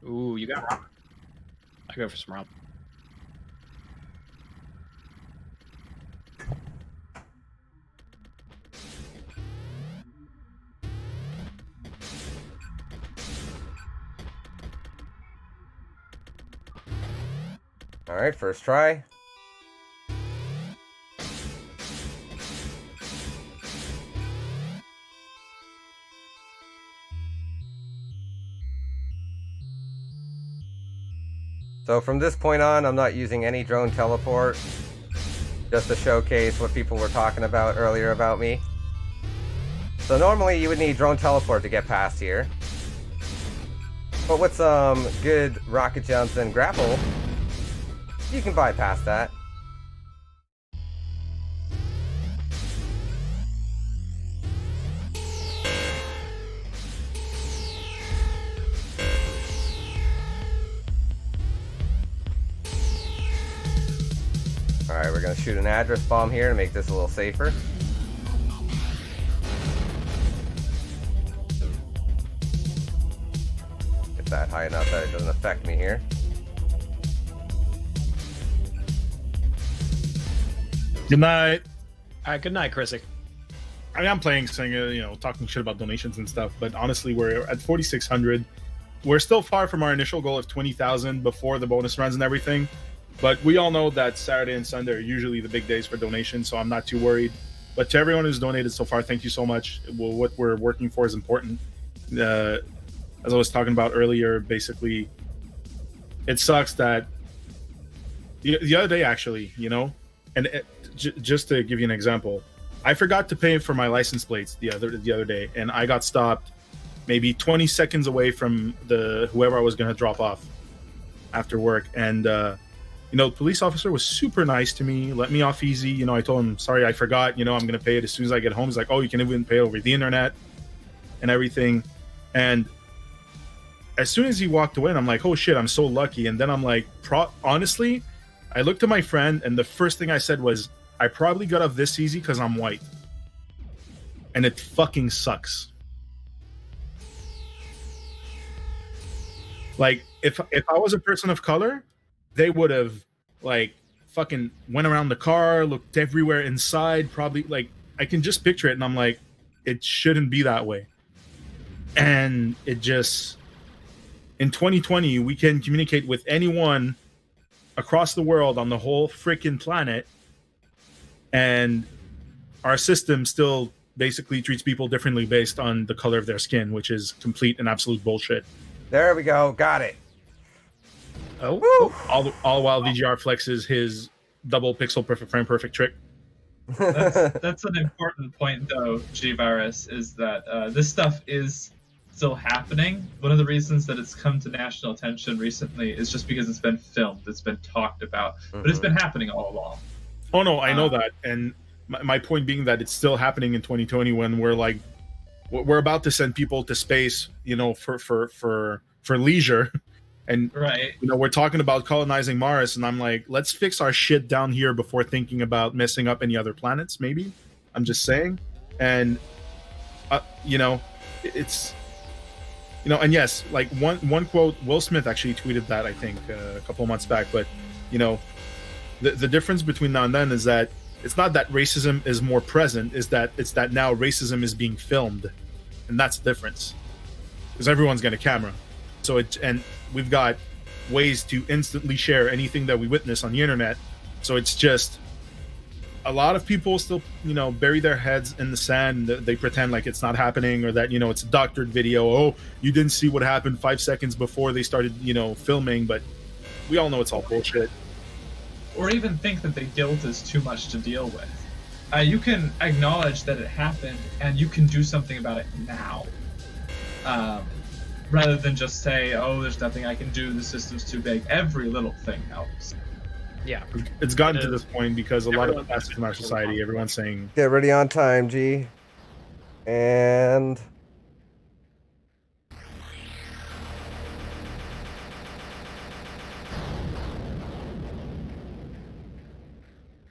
Ooh, you got ramen. I go for some ramen. Alright, first try. So from this point on, I'm not using any drone teleport, just to showcase what people were talking about earlier about me. So normally you would need drone teleport to get past here. But with some good rocket jumps and grapple, you can bypass that. Alright, we're gonna shoot an address bomb here to make this a little safer. Get that high enough that it doesn't affect me here. Good night. All right, good night, Chrissy. I mean, I'm playing, saying, talking shit about donations and stuff, but honestly, we're at 4,600. We're still far from our initial goal of 20,000 before the bonus runs and everything. But we all know that Saturday and Sunday are usually the big days for donations, so I'm not too worried. But to everyone who's donated so far, thank you so much. Well, what we're working for is important. As I was talking about earlier, basically, it sucks that the other day, actually, and just to give you an example, I forgot to pay for my license plates the other day, and I got stopped maybe 20 seconds away from whoever I was going to drop off after work, and the police officer was super nice to me, let me off easy. I told him, sorry, I forgot, I'm going to pay it as soon as I get home. He's like, oh, you can even pay it over the internet and everything. And as soon as he walked away, and I'm like, oh shit, I'm so lucky. And then I'm like, honestly, I looked at my friend, and the first thing I said was, I probably got off this easy because I'm white. And it fucking sucks. Like, if I was a person of color, they would have, fucking went around the car, looked everywhere inside, probably, I can just picture it, and I'm like, it shouldn't be that way. And it just, in 2020, we can communicate with anyone across the world on the whole freaking planet, and our system still basically treats people differently based on the color of their skin, which is complete and absolute bullshit. There we go, got it. Oh, All while VGR flexes his double pixel perfect frame perfect trick. That's an important point, though, G-Virus, is that this stuff is still happening. One of the reasons that it's come to national attention recently is just because it's been filmed, it's been talked about, but it's been happening all along. Oh no, I know that, and my point being that it's still happening in 2020 when we're about to send people to space, for leisure, and Right. we're talking about colonizing Mars, and I'm like, let's fix our shit down here before thinking about messing up any other planets. Maybe I'm just saying, and it's and yes, like one quote, Will Smith actually tweeted that I think a couple of months back, but the difference between now and then is that it's not that racism is more present, it's that now racism is being filmed, and that's the difference. Because everyone's got a camera, and we've got ways to instantly share anything that we witness on the internet. So it's just a lot of people still, bury their heads in the sand. They pretend like it's not happening, or that it's a doctored video. Oh, you didn't see what happened 5 seconds before they started, filming. But we all know it's all bullshit. Or even think that the guilt is too much to deal with. You can acknowledge that it happened, and you can do something about it now. Rather than just say, oh, there's nothing I can do, the system's too big. Every little thing helps. Yeah. It's gotten to this point because a lot of aspects in our society, everyone's saying... Get ready on time, G. And...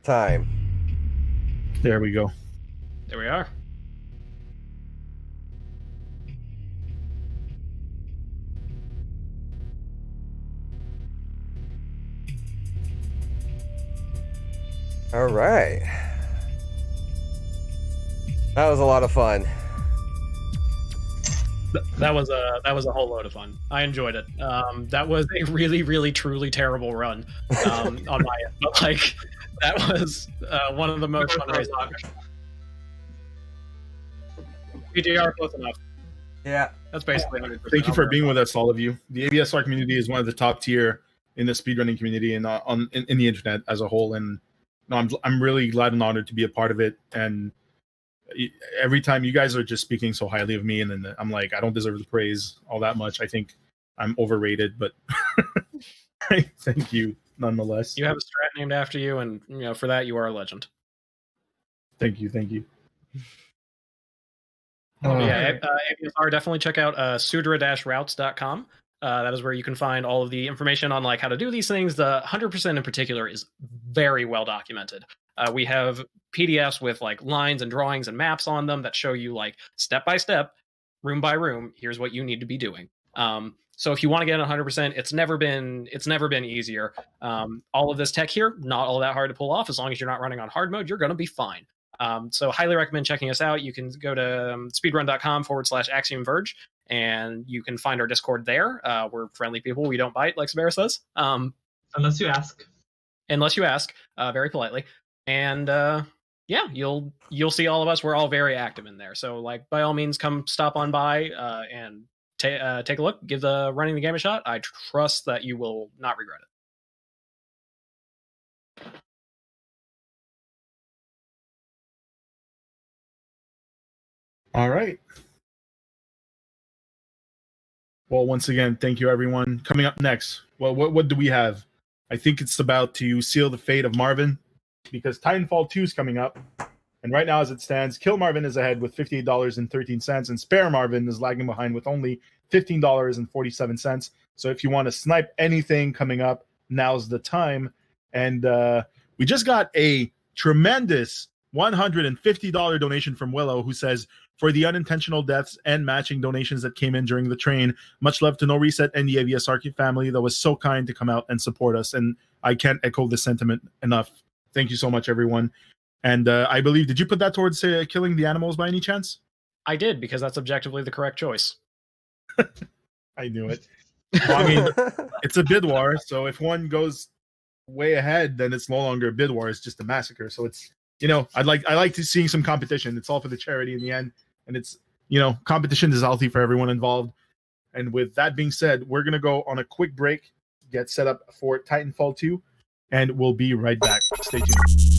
time. There we go. There we are. All right. That was a lot of fun. That was a whole load of fun. I enjoyed it. That was a really, really, truly terrible run on my end. But that was one of the most fun races. VGR close enough. Yeah. That's basically 100%. Thank you for being with us, all of you. The ABSR community is one of the top tier in the speedrunning community and in the internet as a whole. And I'm really glad and honored to be a part of it. And every time you guys are just speaking so highly of me, and then I'm like, I don't deserve the praise all that much. I think I'm overrated, but thank you nonetheless. You have a strat named after you, and for that you are a legend. Thank you. ABSR, definitely check out sudra-routes.com. That is where you can find all of the information on how to do these things. The 100% in particular is very well documented. We have PDFs with lines and drawings and maps on them that show you step by step, room by room. Here's what you need to be doing. So if you want to get 100%, it's never been easier. All of this tech here, not all that hard to pull off. As long as you're not running on hard mode, you're going to be fine. So highly recommend checking us out. You can go to speedrun.com/Axiom Verge, and you can find our Discord there. We're friendly people. We don't bite, like Sabera says. Unless you ask. Very politely. And you'll see all of us. We're all very active in there. So by all means, come stop on by and take a look. Give the running the game a shot. I trust that you will not regret it. All right. Well, once again, thank you, everyone. Coming up next, well, what do we have? I think it's about to seal the fate of Marvin, because Titanfall 2 is coming up. And right now, as it stands, Kill Marvin is ahead with $58.13, and Spare Marvin is lagging behind with only $15.47. So if you want to snipe anything coming up, now's the time. And we just got a tremendous $150 donation from Willow, who says, for the unintentional deaths and matching donations that came in during the train, much love to NoReset and the ABSR family that was so kind to come out and support us. And I can't echo this sentiment enough. Thank you so much, everyone. And I believe, did you put that towards killing the animals by any chance? I did, because that's objectively the correct choice. I knew it. Well, I mean, it's a bid war, so if one goes way ahead, then it's no longer a bid war, it's just a massacre. So it's, I like to seeing some competition. It's all for the charity in the end, and it's, competition is healthy for everyone involved. And with that being said, we're gonna go on a quick break, get set up for Titanfall 2, and we'll be right back. Stay tuned.